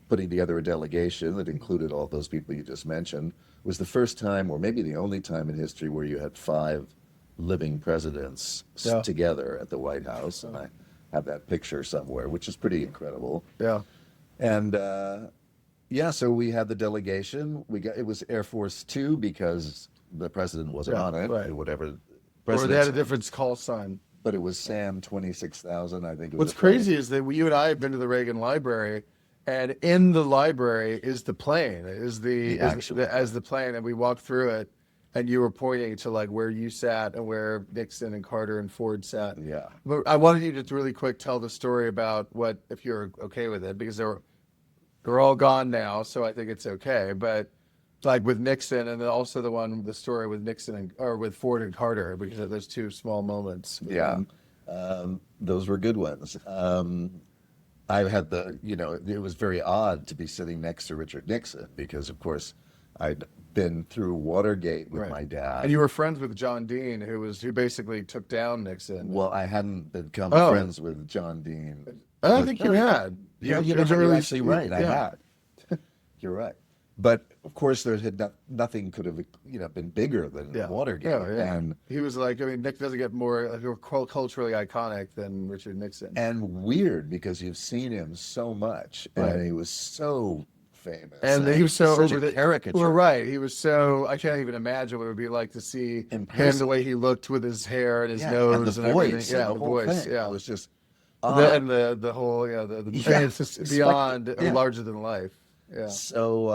Speaker 1: putting together a delegation that included all those people you just mentioned. It was the first time, or maybe the only time in history, where you had 5 living presidents
Speaker 2: Yeah.
Speaker 1: together at the White House, and I have that picture somewhere, which is pretty incredible.
Speaker 2: Yeah.
Speaker 1: And yeah, so we had the delegation. It was Air Force Two because the president wasn't
Speaker 2: Yeah,
Speaker 1: on it,
Speaker 2: right.
Speaker 1: or whatever.
Speaker 2: Or they had
Speaker 1: President's-
Speaker 2: a different call sign.
Speaker 1: but it was Sam 26,000, I think. It was
Speaker 2: What's
Speaker 1: the plane.
Speaker 2: crazy is that you and I have been to the Reagan Library, and in the library is the plane, as the plane, and we walked through it, and you were pointing to like where you sat and where Nixon and Carter and Ford sat.
Speaker 1: Yeah.
Speaker 2: But I wanted you to really quick tell the story about what, if you're okay with it, because they're all gone now, so I think it's okay. But like with Nixon, and then also the story with Nixon or with Ford and Carter, because there's 2 small moments.
Speaker 1: Yeah. Those were good ones. I had it was very odd to be sitting next to Richard Nixon because, of course, I'd been through Watergate with
Speaker 2: Right.
Speaker 1: my dad.
Speaker 2: And you were friends with John Dean, who basically took down Nixon.
Speaker 1: Well, I hadn't become friends with John Dean.
Speaker 2: I don't think you had.
Speaker 1: Yeah,
Speaker 2: You-
Speaker 1: you're
Speaker 2: it was early-
Speaker 1: actually right. I
Speaker 2: yeah.
Speaker 1: had. You're right. But of course, there had nothing could have been bigger than
Speaker 2: Yeah.
Speaker 1: Watergate.
Speaker 2: Yeah, yeah.
Speaker 1: And
Speaker 2: He was like, I mean, Nick doesn't get more culturally iconic than Richard Nixon.
Speaker 1: weird because you've seen him so much,
Speaker 2: Right.
Speaker 1: and he was so famous,
Speaker 2: And he was so
Speaker 1: such
Speaker 2: over
Speaker 1: a
Speaker 2: the
Speaker 1: caricature.
Speaker 2: Well, right. He was so. I can't even imagine what it would be like to see
Speaker 1: In
Speaker 2: him
Speaker 1: person.
Speaker 2: the way he looked with his hair and his
Speaker 1: Yeah,
Speaker 2: nose
Speaker 1: and the
Speaker 2: everything.
Speaker 1: voice,
Speaker 2: Yeah,
Speaker 1: and
Speaker 2: the
Speaker 1: whole
Speaker 2: voice.
Speaker 1: thing.
Speaker 2: Yeah,
Speaker 1: It was just
Speaker 2: and the whole
Speaker 1: Yeah.
Speaker 2: it's just
Speaker 1: It's
Speaker 2: beyond
Speaker 1: like- yeah.
Speaker 2: larger than life. Yeah.
Speaker 1: So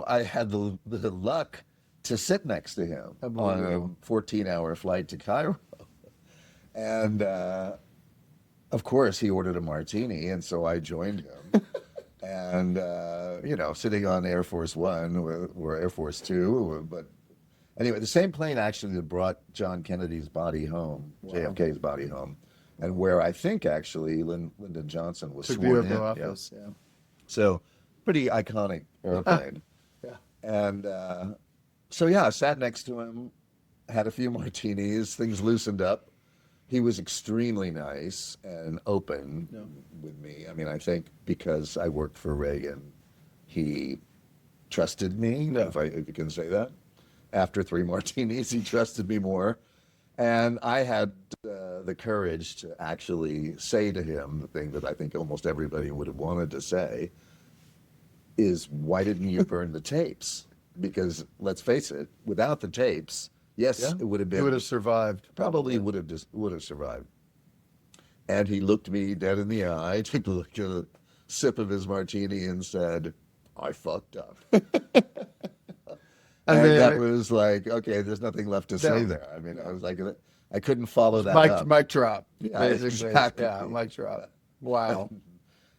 Speaker 1: I had the luck to sit next to him on a
Speaker 2: Unbelievable.
Speaker 1: 14-hour flight to Cairo, and of course he ordered a martini, and so I joined him. And sitting on Air Force One or Air Force Two, but anyway, the same plane actually that brought John Kennedy's body home, JFK's body home, and where I think actually Lyndon Johnson was
Speaker 2: Took the
Speaker 1: sworn
Speaker 2: oath
Speaker 1: in.
Speaker 2: of
Speaker 1: Yeah.
Speaker 2: office. Yeah.
Speaker 1: So pretty iconic airplane.
Speaker 2: Yeah.
Speaker 1: And so yeah, I sat next to him, had a few martinis, things loosened up. He was extremely nice and open with me. I mean, I think because I worked for Reagan, he trusted me, if you can say that. After 3 martinis, he trusted me more. And I had the courage to actually say to him the thing that I think almost everybody would have wanted to say is, why didn't you burn the tapes? Because let's face it, without the tapes, yes, it would have been.
Speaker 2: He would have survived.
Speaker 1: Probably would have survived. And he looked me dead in the eye, took a sip of his martini, and said, "I fucked up." And that was like, okay, there's nothing left to say there. I mean, I was like, I couldn't follow that up.
Speaker 2: Mic drop.
Speaker 1: Yeah,
Speaker 2: basically.
Speaker 1: exactly.
Speaker 2: Yeah, mic drop. Wow.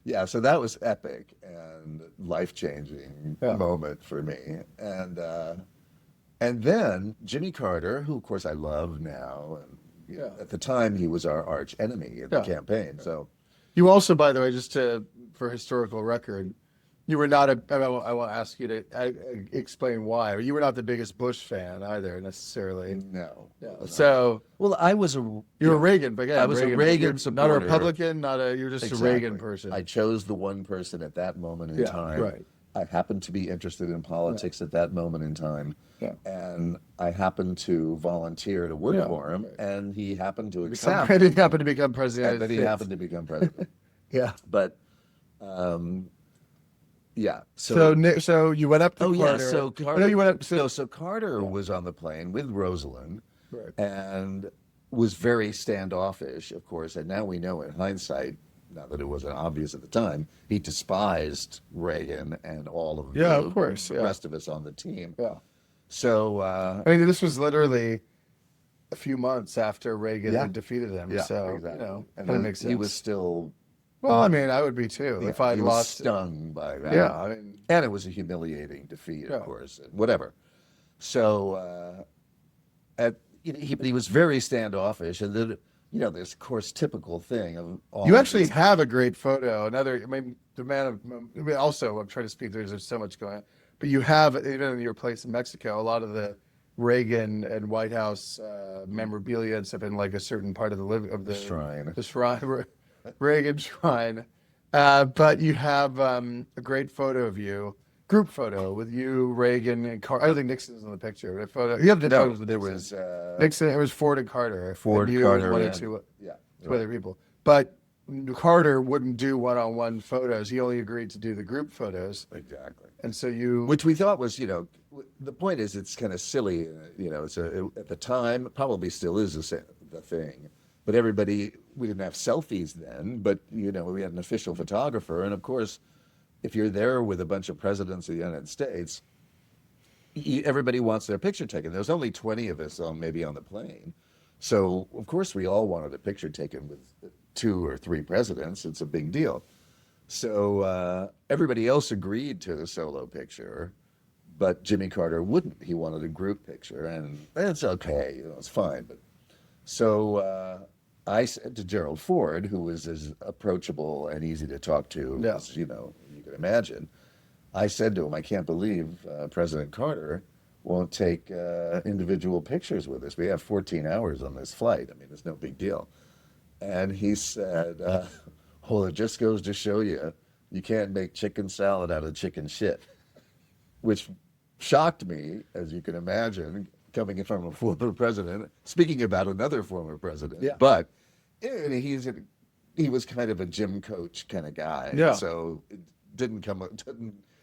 Speaker 1: Yeah, so that was epic and life-changing moment for me. And And then Jimmy Carter, who of course I love now, and at the time he was our arch enemy in the campaign. So
Speaker 2: You also, by the way, for historical record, you were not I won't ask you to explain why. You were not the biggest Bush fan either, necessarily.
Speaker 1: no.
Speaker 2: Yeah. So
Speaker 1: Well, I was
Speaker 2: you're a Reagan, but again,
Speaker 1: I was a Reagan
Speaker 2: not a
Speaker 1: supporter.
Speaker 2: Republican, you're just a Reagan person.
Speaker 1: I chose the one person at that moment in time.
Speaker 2: Right.
Speaker 1: I happened to be interested in politics at that moment in time.
Speaker 2: Yeah.
Speaker 1: And I happened to volunteer to work for him, and he happened to accept.
Speaker 2: He happened to become president.
Speaker 1: And then he happened to become president.
Speaker 2: Yeah.
Speaker 1: But, yeah.
Speaker 2: So you went up to Carter.
Speaker 1: So Carter.
Speaker 2: No, you went up.
Speaker 1: So Carter was on the plane with Rosalind,
Speaker 2: Right.
Speaker 1: and was very standoffish, of course. And now we know in hindsight, not that it wasn't obvious at the time, he despised Reagan and all of
Speaker 2: of course,
Speaker 1: the rest of us on the team.
Speaker 2: Yeah.
Speaker 1: So
Speaker 2: I mean, this was literally a few months after Reagan had defeated him.
Speaker 1: yeah,
Speaker 2: So
Speaker 1: exactly.
Speaker 2: and
Speaker 1: And
Speaker 2: that
Speaker 1: then
Speaker 2: makes sense.
Speaker 1: he was still
Speaker 2: Well, I mean, I would be too if I'd
Speaker 1: he was
Speaker 2: lost.
Speaker 1: stung by that.
Speaker 2: Yeah, I mean,
Speaker 1: And it was a humiliating defeat, of course, and whatever. So, he was very standoffish, and then this, of course, typical thing of all.
Speaker 2: you actually have a great photo. I mean, also, I'm trying to speak. There's so much going on, but you have, even in your place in Mexico, a lot of the Reagan and White House memorabilia and stuff in like a certain part of the
Speaker 1: shrine.
Speaker 2: The shrine, Reagan shrine. But you have a great photo of you, group photo with you, Reagan, and Carter. I don't think Nixon's in the picture. But a photo. You have the photos with
Speaker 1: there
Speaker 2: Nixon.
Speaker 1: was
Speaker 2: Nixon. It was Ford and Carter.
Speaker 1: Ford,
Speaker 2: and you,
Speaker 1: Carter,
Speaker 2: one or
Speaker 1: and-
Speaker 2: two
Speaker 1: yeah,
Speaker 2: other people. But Carter wouldn't do one-on-one photos. He only agreed to do the group photos.
Speaker 1: exactly.
Speaker 2: And so you,
Speaker 1: Which we thought was, the point is, it's kind of silly. It's at the time, it probably still is the thing. But we didn't have selfies then, but, we had an official photographer. And of course, if you're there with a bunch of presidents of the United States, everybody wants their picture taken. There's only 20 of us maybe on the plane. So, of course, we all wanted a picture taken with 2 or 3 presidents. It's a big deal. So everybody else agreed to the solo picture, but Jimmy Carter wouldn't. He wanted a group picture, and it's okay. It's fine. But so I said to Gerald Ford, who was as approachable and easy to talk to as you can imagine, I said to him, I can't believe President Carter won't take individual pictures with us. We have 14 hours on this flight. I mean, it's no big deal. And he said, well, it just goes to show you, you can't make chicken salad out of chicken shit, which shocked me, as you can imagine, coming from a former president, speaking about another former president.
Speaker 2: Yeah.
Speaker 1: But he was kind of a gym coach kind of guy.
Speaker 2: Yeah.
Speaker 1: So it didn't come.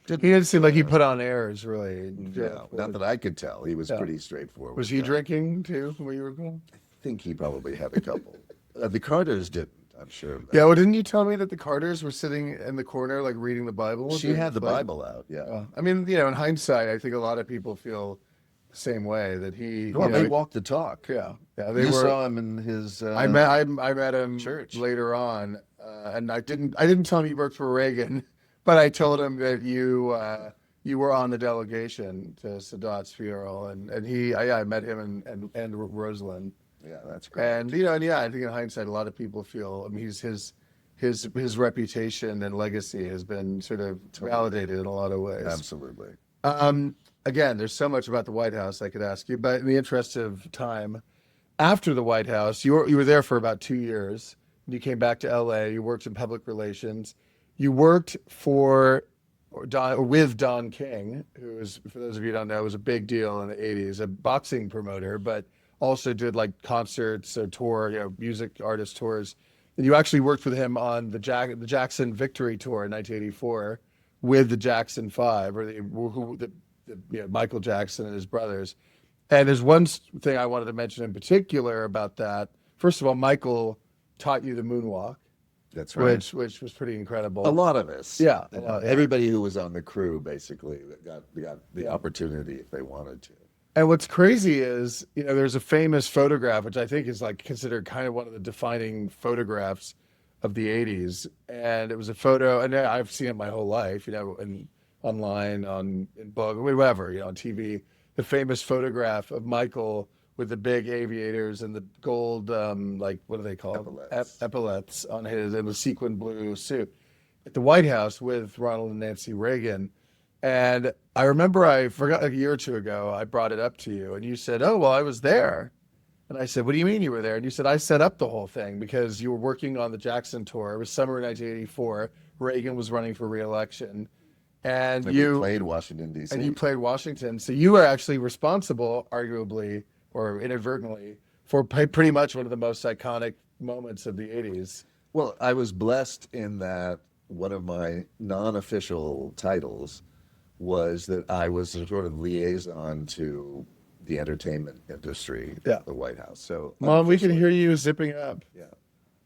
Speaker 2: he didn't seem like he put on airs, really.
Speaker 1: No, not that I could tell. He was pretty straightforward.
Speaker 2: Was he
Speaker 1: guy.
Speaker 2: drinking too when you were going?
Speaker 1: I think he probably had a couple. The Carters didn't, I'm sure. of that.
Speaker 2: Yeah, well, didn't you tell me that the Carters were sitting in the corner, like reading the Bible?
Speaker 1: She had the
Speaker 2: Like,
Speaker 1: Bible out, yeah.
Speaker 2: I mean, in hindsight, I think a lot of people feel the same way that he.
Speaker 1: Well, they walked the talk.
Speaker 2: Yeah,
Speaker 1: They saw him in his.
Speaker 2: I met him
Speaker 1: church
Speaker 2: later on, and I didn't tell him he worked for Reagan, but I told him that you were on the delegation to Sadat's funeral, and I met him and Rosalind.
Speaker 1: Yeah, that's great.
Speaker 2: And I think in hindsight, a lot of people feel. I mean, his reputation and legacy has been sort of validated in a lot of ways.
Speaker 1: Absolutely.
Speaker 2: Again, there's so much about the White House I could ask you, but in the interest of time, after the White House, you were there for about 2 years. You came back to L.A. You worked in public relations. You worked with Don King, who is, for those of you who don't know, was a big deal in the 80s, a boxing promoter, but also did like concerts, a tour, music artist tours. And you actually worked with him on the Jackson Victory Tour in 1984 with the Jackson Five, or Michael Jackson and his brothers. And there's one thing I wanted to mention in particular about that. First of all, Michael taught you the moonwalk.
Speaker 1: That's right.
Speaker 2: Which was pretty incredible.
Speaker 1: A lot of us.
Speaker 2: Yeah.
Speaker 1: Everybody who was on the crew basically got the opportunity if they wanted to.
Speaker 2: And what's crazy is, there's a famous photograph, which I think is like considered kind of one of the defining photographs of the 80s. And it was a photo, and I've seen it my whole life, and online, in book, whatever, on TV. the famous photograph of Michael with the big aviators and the gold, like, what are they called?
Speaker 1: Epaulets.
Speaker 2: Epaulets on his, and the sequin blue suit at the White House with Ronald and Nancy Reagan. And I remember, I forgot, a year or two ago, I brought it up to you and you said, "Oh, well, I was there." And I said, "What do you mean you were there?" And you said, "I set up the whole thing because you were working on the Jackson tour. It was summer 1984. Reagan was running for re-election. And
Speaker 1: And
Speaker 2: you
Speaker 1: we played Washington, D.C.
Speaker 2: and you played Washington. So you were actually responsible, arguably or inadvertently, for pretty much one of the most iconic moments of the 80s.
Speaker 1: Well, I was blessed in that one of my non-official titles was that I was a sort of liaison to the entertainment industry at the White House. So,
Speaker 2: Mom, we can hear you zipping up.
Speaker 1: yeah,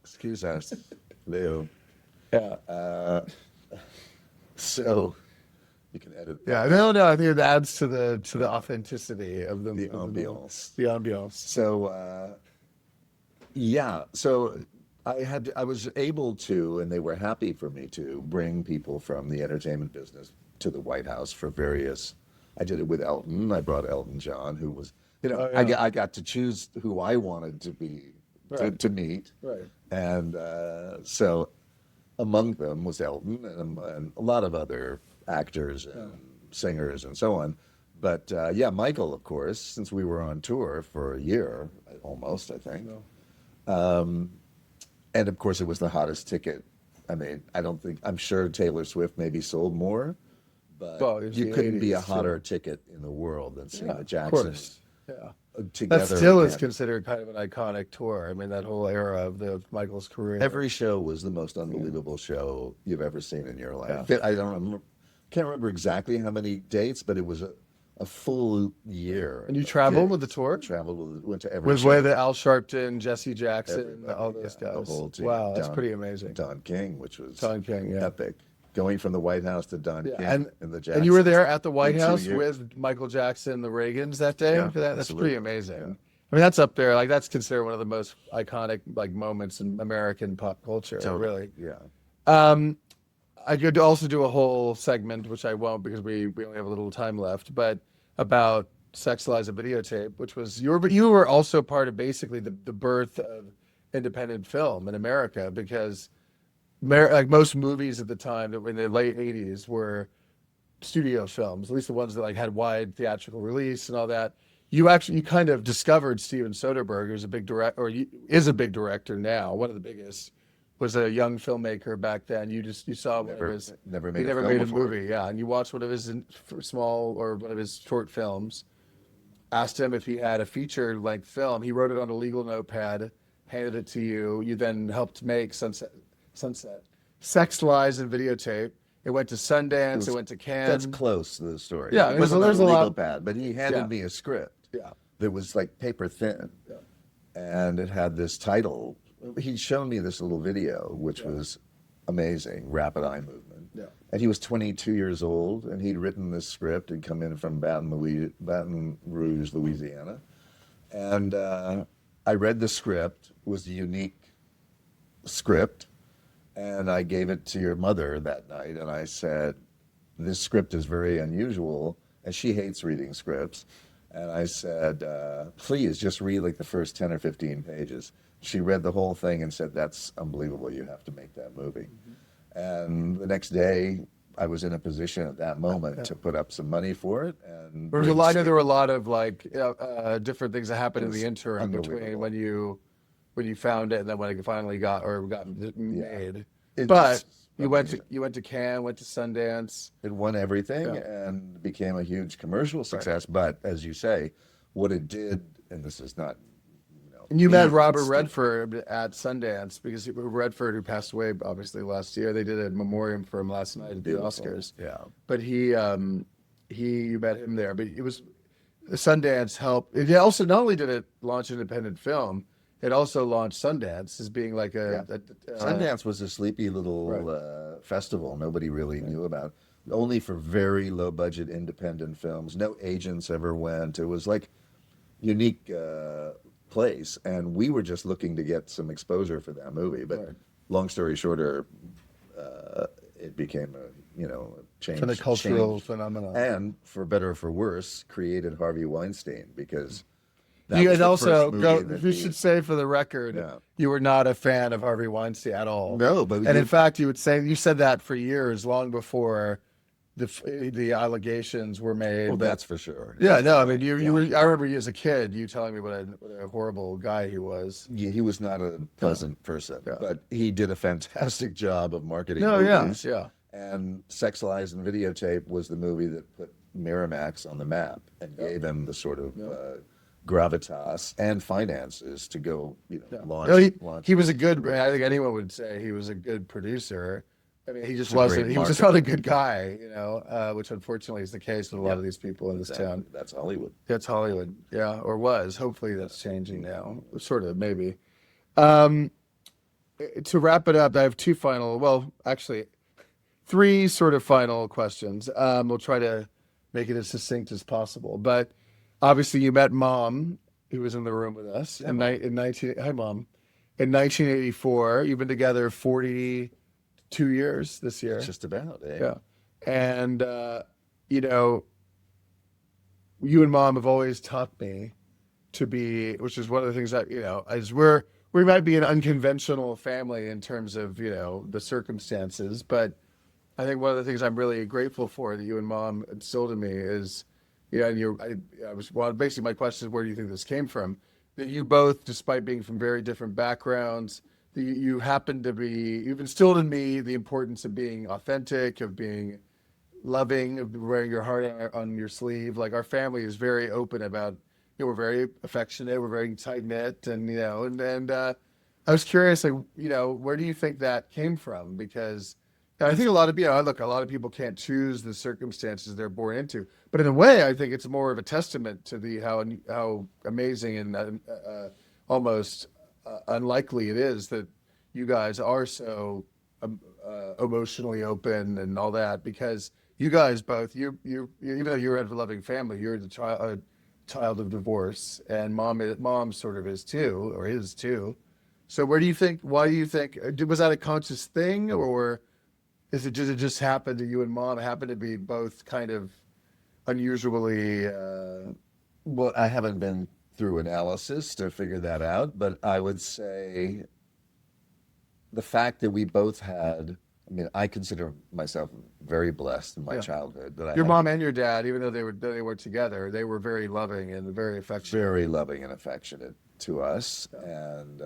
Speaker 1: excuse us, Leo.
Speaker 2: Yeah.
Speaker 1: So you can edit
Speaker 2: Yeah. No, I think it adds to the authenticity of
Speaker 1: the ambiance.
Speaker 2: The ambiance.
Speaker 1: So yeah, so I was able to, and they were happy for me to bring people from the entertainment business to the White House for various. I did it with Elton. I brought Elton John, who was, I got to choose who I wanted to be to meet,
Speaker 2: Right.
Speaker 1: and so among them was Elton and a lot of other actors and singers and so on. But yeah, Michael, of course, since we were on tour for a year almost, I think. And of course, it was the hottest ticket. I mean, I'm sure Taylor Swift maybe sold more, but you couldn't be a hotter ticket in the world than seeing the Jacksons together.
Speaker 2: That still is considered kind of an iconic tour. I mean, that whole era of Michael's career.
Speaker 1: Every show was the most unbelievable show you've ever seen in your life.
Speaker 2: Yeah.
Speaker 1: Can't remember exactly how many dates, but it was a full year.
Speaker 2: And you traveled with the tour?
Speaker 1: Went to every show.
Speaker 2: With Al Sharpton, Jesse Jackson,
Speaker 1: Everybody,
Speaker 2: all those guys.
Speaker 1: the whole team.
Speaker 2: Wow, that's pretty amazing.
Speaker 1: Don King, which was
Speaker 2: Don King,
Speaker 1: epic. Going from the White House to Don King
Speaker 2: and
Speaker 1: the Jacksons.
Speaker 2: And you were there at the White
Speaker 1: in 2
Speaker 2: House
Speaker 1: years.
Speaker 2: with Michael Jackson, the Reagans that day.
Speaker 1: Yeah,
Speaker 2: That's
Speaker 1: absolutely.
Speaker 2: pretty amazing.
Speaker 1: Yeah.
Speaker 2: I mean, that's up there. Like, that's considered one of the most iconic moments in American pop culture. Really.
Speaker 1: Yeah.
Speaker 2: I could also do a whole segment, which I won't because we only have a little time left, but about Sex, Lies, and Videotape, which was you were also part of basically the birth of independent film in America, because like most movies at the time in the late 80s were studio films, at least the ones that like had wide theatrical release and all that. You kind of discovered Steven Soderbergh, who's a big is a big director now, one of the biggest. Was a young filmmaker back then. You saw one of his. He never made a movie, yeah. And you watched one of his one of his short films. Asked him if he had a feature-length film. He wrote it on a legal notepad, handed it to you. You then helped make Sunset, Sex, Lies, and Videotape. It went to Sundance. It went to Cannes.
Speaker 1: That's close to the story.
Speaker 2: Yeah,
Speaker 1: it wasn't
Speaker 2: there's
Speaker 1: on
Speaker 2: a
Speaker 1: a legal
Speaker 2: lot.
Speaker 1: pad, but he handed me a script.
Speaker 2: Yeah.
Speaker 1: That was like paper thin, and it had this title. He'd shown me this little video, which was amazing, Rapid Eye Movement.
Speaker 2: Yeah.
Speaker 1: And he was 22 years old, and he'd written this script and come in from Baton Rouge, Louisiana. And I read the script, it was a unique script, and I gave it to your mother that night, and I said, this script is very unusual, and she hates reading scripts. And I said, please just read like the first 10 or 15 pages. She read the whole thing and said, that's unbelievable. You have to make that movie. Mm-hmm. And the next day, I was in a position at that moment to put up some money for it. And
Speaker 2: there were a lot of like different things that happened in the interim between when you found it and then when it finally got made. But you went to Cannes, went to Sundance.
Speaker 1: It won everything and became a huge commercial success. But as you say, what it did, and this is not.
Speaker 2: And you met Robert Redford at Sundance, because Redford, who passed away obviously last year, they did a memoriam for him last night at the Oscars.
Speaker 1: Yeah.
Speaker 2: But you met him there. But it was Sundance helped. It also not only did it launch independent film, it also launched Sundance as being like
Speaker 1: Sundance was a sleepy little festival nobody really knew about. Only for very low budget independent films. No agents ever went. It was like unique place, and we were just looking to get some exposure for that movie. But long story shorter, it became a changed
Speaker 2: For the cultural
Speaker 1: changed,
Speaker 2: phenomenon.
Speaker 1: and for better or for worse, created Harvey Weinstein, because that
Speaker 2: You
Speaker 1: was
Speaker 2: had
Speaker 1: the first
Speaker 2: also
Speaker 1: movie that
Speaker 2: you
Speaker 1: he.
Speaker 2: should say for the record,
Speaker 1: Yeah.
Speaker 2: you were not a fan of Harvey Weinstein at all.
Speaker 1: No, but
Speaker 2: And in fact, you said that for years, long before the allegations were made. But
Speaker 1: that's for sure.
Speaker 2: yeah, no, I
Speaker 1: Yeah,
Speaker 2: mean, you were. I remember you as a kid, you telling me what a horrible guy he was.
Speaker 1: he was not a pleasant person,
Speaker 2: Yeah.
Speaker 1: but he did a fantastic job of marketing
Speaker 2: No, yeah,
Speaker 1: movies.
Speaker 2: yeah.
Speaker 1: And Sex, Lies, and Videotape was the movie that put Miramax on the map and gave him the sort of gravitas and finances to go, launch.
Speaker 2: No,
Speaker 1: launch.
Speaker 2: he was a good. I think anyone would say he was a good producer. I mean, he just
Speaker 1: a great
Speaker 2: wasn't. He was just
Speaker 1: marketer.
Speaker 2: not a good guy, which unfortunately is the case with a lot of these people in this town.
Speaker 1: That's Hollywood.
Speaker 2: That's Hollywood, yeah, or was. Hopefully, that's changing now. Sort of, maybe. Um, to wrap it up, I have actually, three sort of final questions. We'll try to make it as succinct as possible. But obviously, you met Mom, who was in the room with us in 19. Hi, Mom. In 1984, you've been together 42 years this year.
Speaker 1: Just about, eh?
Speaker 2: Yeah, and you and Mom have always taught me to be, which is one of the things that as we might be an unconventional family in terms of the circumstances, but I think one of the things I'm really grateful for that you and Mom instilled in me is, basically my question is, where do you think this came from? That you both, despite being from very different backgrounds, you happen to be, you've instilled in me the importance of being authentic, of being loving, of wearing your heart on your sleeve. Like, our family is very open about, we're very affectionate, we're very tight knit, and I was curious, like, where do you think that came from? Because I think a lot of people can't choose the circumstances they're born into, but in a way, I think it's more of a testament to how amazing and almost unlikely it is that you guys are so emotionally open and all that, because you guys both, you even though you're a loving family, you're the child of divorce, and mom sort of is too, or is too. So why do you think, was that a conscious thing, or is it just happened that you and Mom happened to be both kind of unusually
Speaker 1: Well, I haven't been through analysis to figure that out, but I would say the fact that we both had, I mean, I consider myself very blessed in my childhood. That
Speaker 2: your mom and your dad, even though they were together, they were very loving and very affectionate.
Speaker 1: Very loving and affectionate to us, and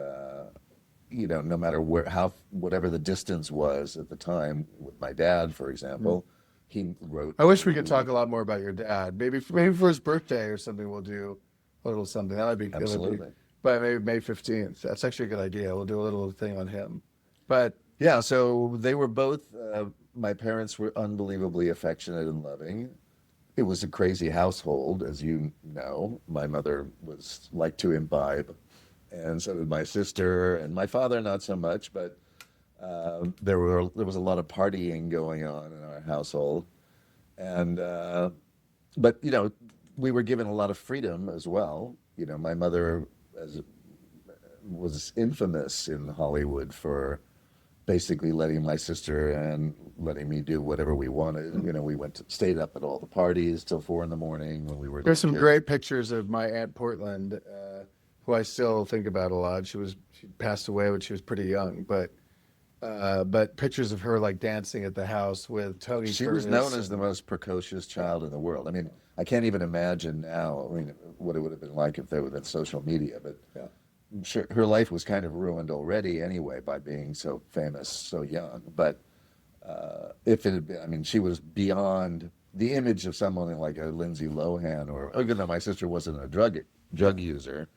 Speaker 1: no matter whatever the distance was at the time with my dad, for example, he wrote.
Speaker 2: I wish we could talk a lot more about your dad. Maybe for his birthday or something, we'll do a little something. That would be
Speaker 1: Absolutely.
Speaker 2: But maybe May 15th. That's actually a good idea. We'll do a little thing on him. But
Speaker 1: yeah, so they were both. My parents were unbelievably affectionate and loving. It was a crazy household, as you know. My mother was like to imbibe, and so did my sister, and my father not so much. But there was a lot of partying going on in our household, and but we were given a lot of freedom as well. My mother was infamous in Hollywood for basically letting my sister and letting me do whatever we wanted. We stayed up at all the parties till 4 a.m. when we were.
Speaker 2: There's some
Speaker 1: kids.
Speaker 2: great pictures of my Aunt Portland, who I still think about a lot. She passed away when she was pretty young, but pictures of her like dancing at the house with Tony.
Speaker 1: She was known as the most precocious child in the world. I mean, I can't even imagine now. I mean, what it would have been like if there would have been social media, but.
Speaker 2: Yeah.
Speaker 1: I'm sure her life was kind of ruined already anyway by being so famous so young. But if it had been, I mean, she was beyond the image of someone like a Lindsay Lohan, or even though my sister wasn't a drug user,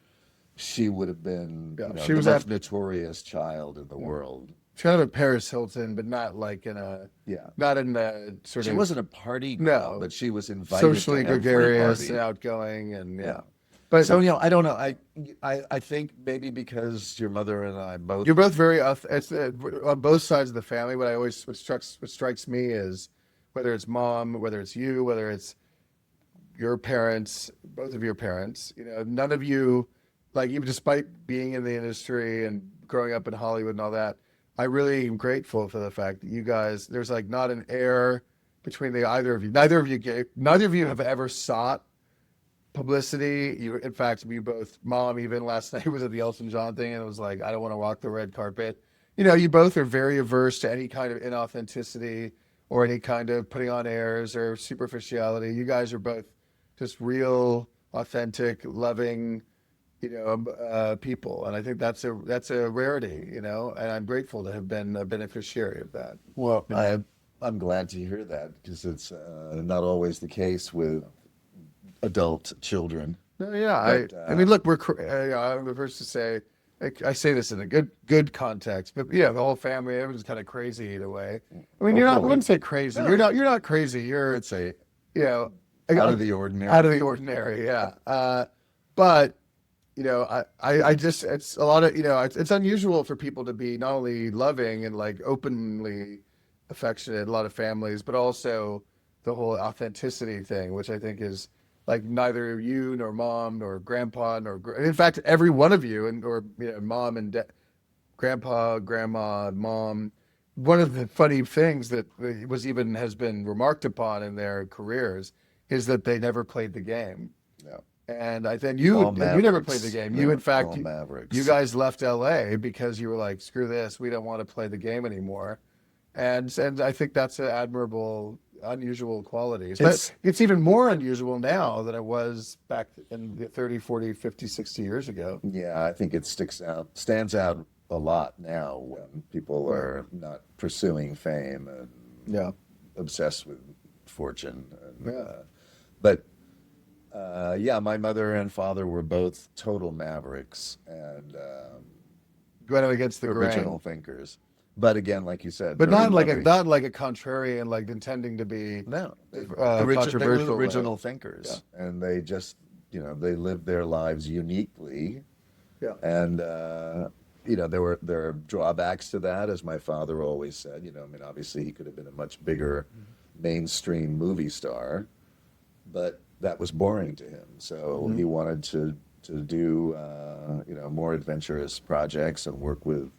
Speaker 1: she would have been
Speaker 2: she
Speaker 1: the
Speaker 2: was
Speaker 1: most notorious child in the world.
Speaker 2: She's kind of a Paris Hilton, but not like not in the sort of.
Speaker 1: She wasn't a party girl, but she was invited
Speaker 2: socially
Speaker 1: to every
Speaker 2: gregarious
Speaker 1: party.
Speaker 2: and outgoing, and
Speaker 1: Yeah.
Speaker 2: But
Speaker 1: So I don't know. I think maybe because your mother and I both.
Speaker 2: you're both very it's on both sides of the family. What strikes me is whether it's Mom, whether it's you, whether it's your parents, both of your parents. None of you, like, even despite being in the industry and growing up in Hollywood and all that, I really am grateful for the fact that you guys, there's like not an air between the either of you. Neither of you have ever sought publicity. You, in fact, we both, mom, even last night was at the Elton John thing and it was like, I don't want to walk the red carpet. You know, you both are very averse to any kind of inauthenticity or any kind of putting on airs or superficiality. You guys are both just real, authentic, loving, people, and I think that's a rarity, and I'm grateful to have been a beneficiary of that.
Speaker 1: Well, I'm glad to hear that because it's not always the case with adult children.
Speaker 2: No, yeah,
Speaker 1: But,
Speaker 2: I mean, look, I'm the first to say, I say this in a good context, but yeah, the whole family, everyone's kind of crazy either way. I mean, I wouldn't say crazy.
Speaker 1: No.
Speaker 2: You're not crazy. You're,
Speaker 1: I'd say
Speaker 2: you know,
Speaker 1: out of the ordinary.
Speaker 2: out of the ordinary, yeah. But I just, it's a lot of, it's unusual for people to be not only loving and like openly affectionate, a lot of families, but also the whole authenticity thing, which I think is like neither you nor mom nor grandpa in fact, every one of you or mom and grandpa, grandma, mom. One of the funny things that has been remarked upon in their careers is that they never played the game.
Speaker 1: No.
Speaker 2: And I think you never played the game. You, in fact,
Speaker 1: Mavericks.
Speaker 2: you guys left LA because you were like, screw this, we don't want to play the game anymore. And I think that's an admirable, unusual quality. But it's even more unusual now than it was back in the 30, 40, 50, 60 years ago.
Speaker 1: Yeah, I think it stands out a lot now when people are not pursuing fame and obsessed with fortune. But my mother and father were both total mavericks and
Speaker 2: Going against the
Speaker 1: original
Speaker 2: grain.
Speaker 1: thinkers. But again, like you said,
Speaker 2: But
Speaker 1: very
Speaker 2: not like
Speaker 1: loving.
Speaker 2: a contrarian, like intending to be
Speaker 1: No,
Speaker 2: they
Speaker 1: controversial. They were
Speaker 2: way.
Speaker 1: original thinkers, and they just, they lived their lives uniquely.
Speaker 2: Yeah.
Speaker 1: And there are drawbacks to that, as my father always said. Obviously he could have been a much bigger mainstream movie star, but that was boring to him. So he wanted to do more adventurous projects and work with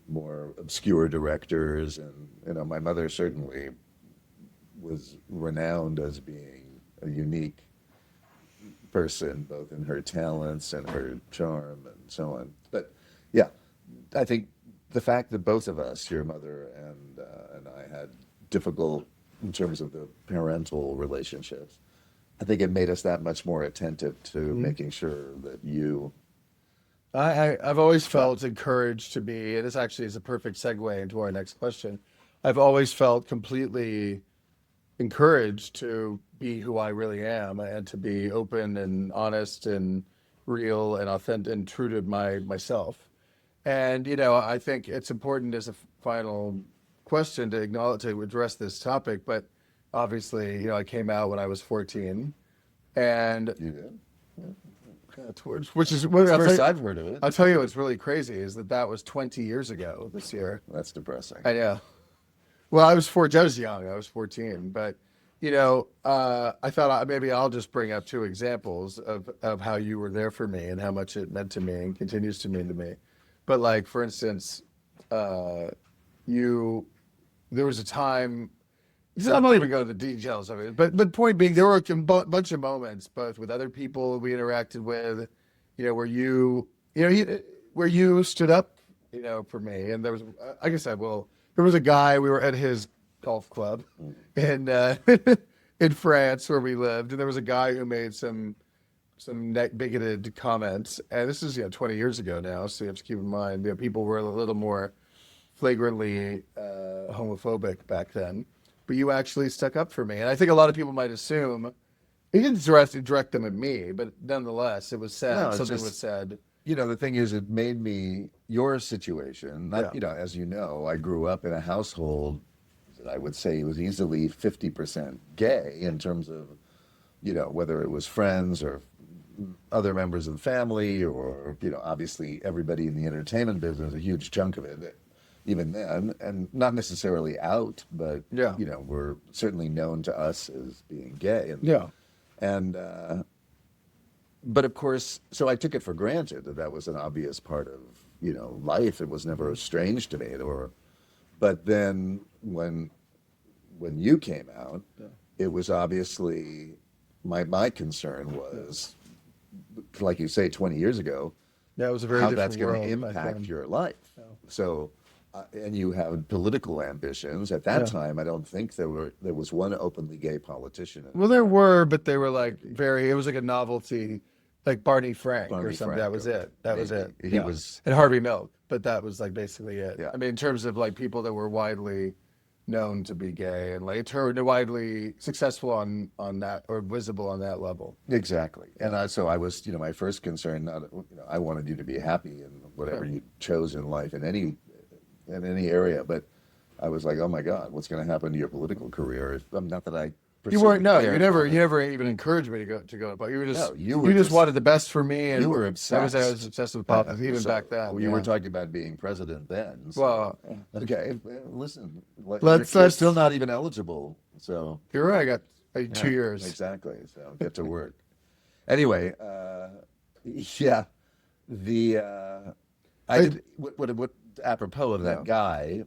Speaker 1: more obscure directors. And my mother certainly was renowned as being a unique person, both in her talents and her charm and so on. But yeah, I think the fact that both of us, your mother and I, had difficult in terms of the parental relationships, I think it made us that much more attentive to making sure that you.
Speaker 2: I've always felt encouraged to be, and this actually is a perfect segue into our next question. I've always felt completely encouraged to be who I really am and to be open and honest and real and authentic and true to myself. And, I think it's important as a final question to address this topic, but obviously, I came out when I was 14 and
Speaker 1: You did?
Speaker 2: which is
Speaker 1: First I've heard of it.
Speaker 2: I'll tell you what's really crazy is that was 20 years ago this year.
Speaker 1: That's depressing.
Speaker 2: I know. Well, I was young. I was 14, but I thought maybe I'll just bring up two examples of how you were there for me and how much it meant to me and continues to mean to me. But like, for instance, there was a time. I'm not even going to the details of it, but point being, there were a bunch of moments, both with other people we interacted with, where you stood up, for me. And there was, I guess there was a guy, we were at his golf club in in France where we lived, and there was a guy who made some bigoted comments, and this is 20 years ago now, so you have to keep in mind people were a little more flagrantly homophobic back then. But you actually stuck up for me. And I think a lot of people might assume, he didn't direct them at me, but nonetheless, it was said.
Speaker 1: No,
Speaker 2: something was said.
Speaker 1: The thing is, it made me, your situation, as you know, I grew up in a household that I would say was easily 50% gay in terms of, whether it was friends or other members of the family or, obviously everybody in the entertainment business, a huge chunk of it. Even then, and not necessarily out, but were certainly known to us as being gay. But of course, so I took it for granted that was an obvious part of life. It was never strange to me. But then when you came out, it was obviously my concern was, like you say, 20 years ago,
Speaker 2: Yeah, it was a very
Speaker 1: how
Speaker 2: different
Speaker 1: that's going to
Speaker 2: world back
Speaker 1: impact
Speaker 2: then.
Speaker 1: your life.
Speaker 2: Yeah.
Speaker 1: So, and you have political ambitions. At that time, I don't think there was one openly gay politician.
Speaker 2: Well, there were, but they were like it was like a novelty, like Barney Frank or
Speaker 1: Barney
Speaker 2: something.
Speaker 1: Frank,
Speaker 2: That was it. That was
Speaker 1: maybe.
Speaker 2: it.
Speaker 1: He was,
Speaker 2: And Harvey Milk, but that was like basically it.
Speaker 1: Yeah.
Speaker 2: I mean, in terms of like people that were widely known to be gay and like widely successful on that or visible on that level.
Speaker 1: exactly. And so I was, my first concern, not, I wanted you to be happy in whatever you chose in life in any area, but I was like, oh my God, what's going to happen to your political career? Not that I
Speaker 2: You weren't. No,
Speaker 1: cared.
Speaker 2: you never even encouraged me to go. But you were just.
Speaker 1: No,
Speaker 2: you just wanted the best for me, and
Speaker 1: you were
Speaker 2: I
Speaker 1: obsessed.
Speaker 2: was obsessed with politics even
Speaker 1: So-
Speaker 2: back then.
Speaker 1: Well, you were talking about being president then. So.
Speaker 2: Well,
Speaker 1: Okay, listen.
Speaker 2: Let's-
Speaker 1: You're still not even eligible, so
Speaker 2: you're right. I got 2 years.
Speaker 1: exactly. So get to work. Anyway, yeah, the I did what apropos of that guy,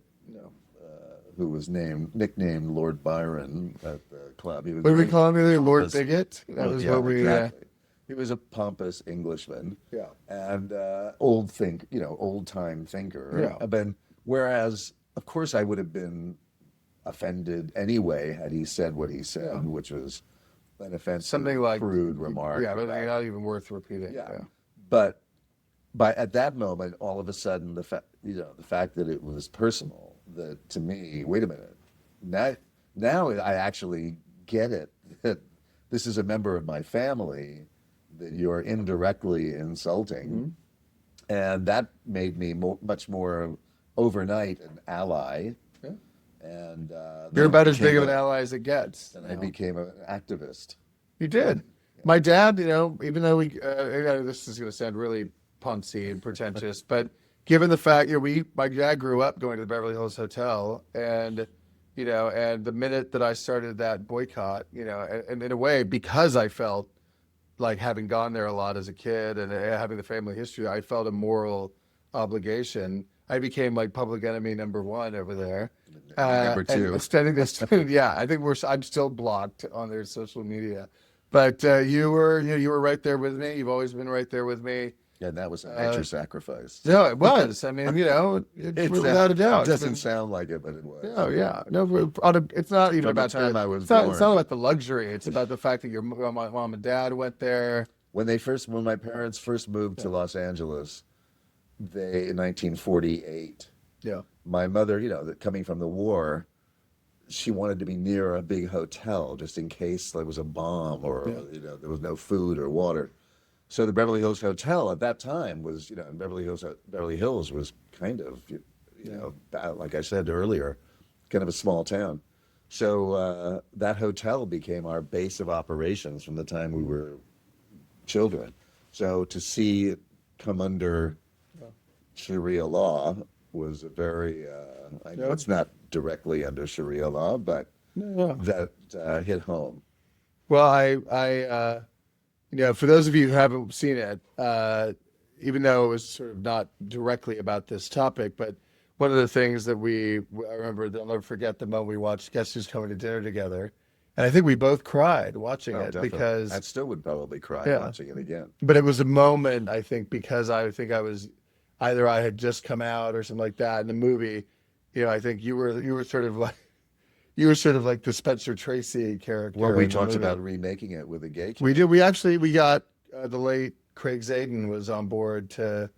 Speaker 1: who was nicknamed Lord Byron at the club. He was
Speaker 2: What did we
Speaker 1: very
Speaker 2: call him? Lord
Speaker 1: pompous.
Speaker 2: Bigot. That was
Speaker 1: Yeah,
Speaker 2: what we.
Speaker 1: exactly. He was a pompous Englishman.
Speaker 2: Yeah.
Speaker 1: And old time thinker.
Speaker 2: Yeah.
Speaker 1: But whereas, of course, I would have been offended anyway had he said what he said, which was an offensive,
Speaker 2: Something like
Speaker 1: crude remark.
Speaker 2: Yeah, but not even worth repeating.
Speaker 1: Yeah. But at that moment, all of a sudden, the fact that it was personal, that to me, wait a minute, now I actually get it, that this is a member of my family that you're indirectly insulting, and that made me much more overnight an ally. Yeah. And
Speaker 2: You're about as big of an ally as it gets.
Speaker 1: And I became an activist.
Speaker 2: You did. My dad, even though this is going to sound really poncy and pretentious, but given the fact, my dad grew up going to the Beverly Hills Hotel, and and the minute that I started that boycott, and in a way, because I felt like having gone there a lot as a kid and having the family history, I felt a moral obligation. I became like public enemy number one over there.
Speaker 1: Number two.
Speaker 2: And extending this, I think I'm still blocked on their social media. But you were right there with me. You've always been right there with me.
Speaker 1: Yeah, that was a major sacrifice.
Speaker 2: No, it was. I mean, it's without a doubt.
Speaker 1: It doesn't sound like it, but it was.
Speaker 2: Oh yeah, no, it's not even
Speaker 1: From the
Speaker 2: about
Speaker 1: time I was
Speaker 2: it's not
Speaker 1: born.
Speaker 2: about the luxury. It's about the fact that my mom and dad went there.
Speaker 1: When my parents first moved to Los Angeles, in 1948,
Speaker 2: Yeah.
Speaker 1: my mother, coming from the war, she wanted to be near a big hotel just in case there was a bomb or there was no food or water. So the Beverly Hills Hotel at that time was, Beverly Hills was kind of, like I said earlier, kind of a small town. So that hotel became our base of operations from the time we were children. So to see it come under Sharia law was a very, I know it's not directly under Sharia law, but that hit home.
Speaker 2: Well, I for those of you who haven't seen it, even though it was sort of not directly about this topic, but one of the things that I remember, I'll never forget the moment we watched Guess Who's Coming to Dinner together. And I think we both cried watching it
Speaker 1: Definitely.
Speaker 2: because
Speaker 1: I still would probably cry watching it again.
Speaker 2: But it was a moment, I think, because I think I was either I had just come out or something like that in the movie. I think you were sort of like the Spencer Tracy character.
Speaker 1: Well, we
Speaker 2: in the
Speaker 1: talked
Speaker 2: movie.
Speaker 1: about remaking it with a gay character.
Speaker 2: We did. We got the late Craig Zaden was on board to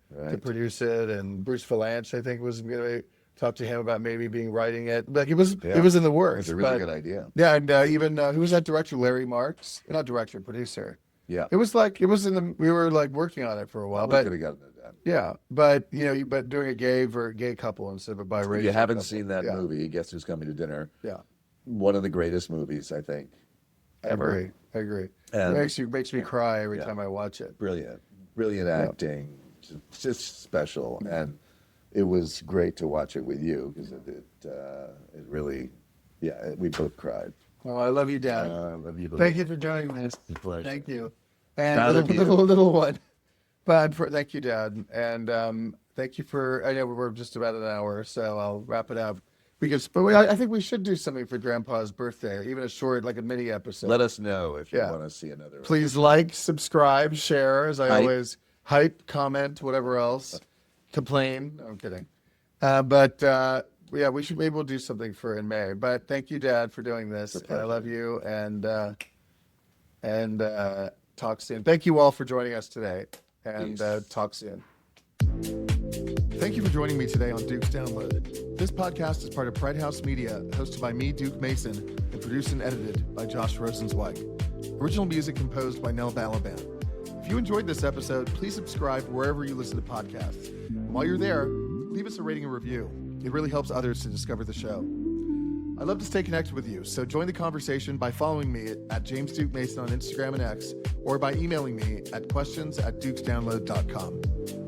Speaker 2: produce it, and Bruce Valanche, I think, was going to talk to him about maybe writing it. Like it was in the works.
Speaker 1: It was a really good idea.
Speaker 2: Yeah, and even who was that director? Larry Marks, not director, producer.
Speaker 1: Yeah,
Speaker 2: we were like working on it for a while,
Speaker 1: we could have gotten it done.
Speaker 2: Yeah, but but doing a gay couple instead of a biracial.
Speaker 1: If you haven't
Speaker 2: couple.
Speaker 1: seen that movie, Guess Who's Coming to Dinner?
Speaker 2: Yeah,
Speaker 1: one of the greatest movies I think ever.
Speaker 2: I agree.
Speaker 1: And
Speaker 2: It makes me cry every time I watch it.
Speaker 1: Brilliant acting, just special, and it was great to watch it with you because it really, we both cried.
Speaker 2: Well, I love you, Dad.
Speaker 1: I love you.
Speaker 2: Thank you for doing this.
Speaker 1: It's a pleasure.
Speaker 2: Thank you. And little one. But thank you, Dad. And Thank you for. I know we're just about an hour, so I'll wrap it up. I think we should do something for Grandpa's birthday, even a short, like a mini episode.
Speaker 1: Let us know if you
Speaker 2: Yeah.
Speaker 1: want to see another one.
Speaker 2: Please like, subscribe, share, as I
Speaker 1: Hype.
Speaker 2: always hype, comment, whatever else, complain. No, I'm kidding. Yeah, maybe we'll do something for in May. But thank you, Dad, for doing this.
Speaker 1: It's a
Speaker 2: And I
Speaker 1: pleasure.
Speaker 2: love you, and talk soon. Thank you all for joining us today, and
Speaker 1: Peace.
Speaker 2: talk soon. Thank you for joining me today on Duke's Download. This podcast is part of Pride House Media, hosted by me, Duke Mason, and produced and edited by Josh Rosenzweig. Original music composed by Nell Balaban. If you enjoyed this episode, please subscribe wherever you listen to podcasts. And while you're there, leave us a rating and review. It really helps others to discover the show. I'd love to stay connected with you, so join the conversation by following me at James Duke Mason on Instagram and X, or by emailing me at questions@dukesdownload.com.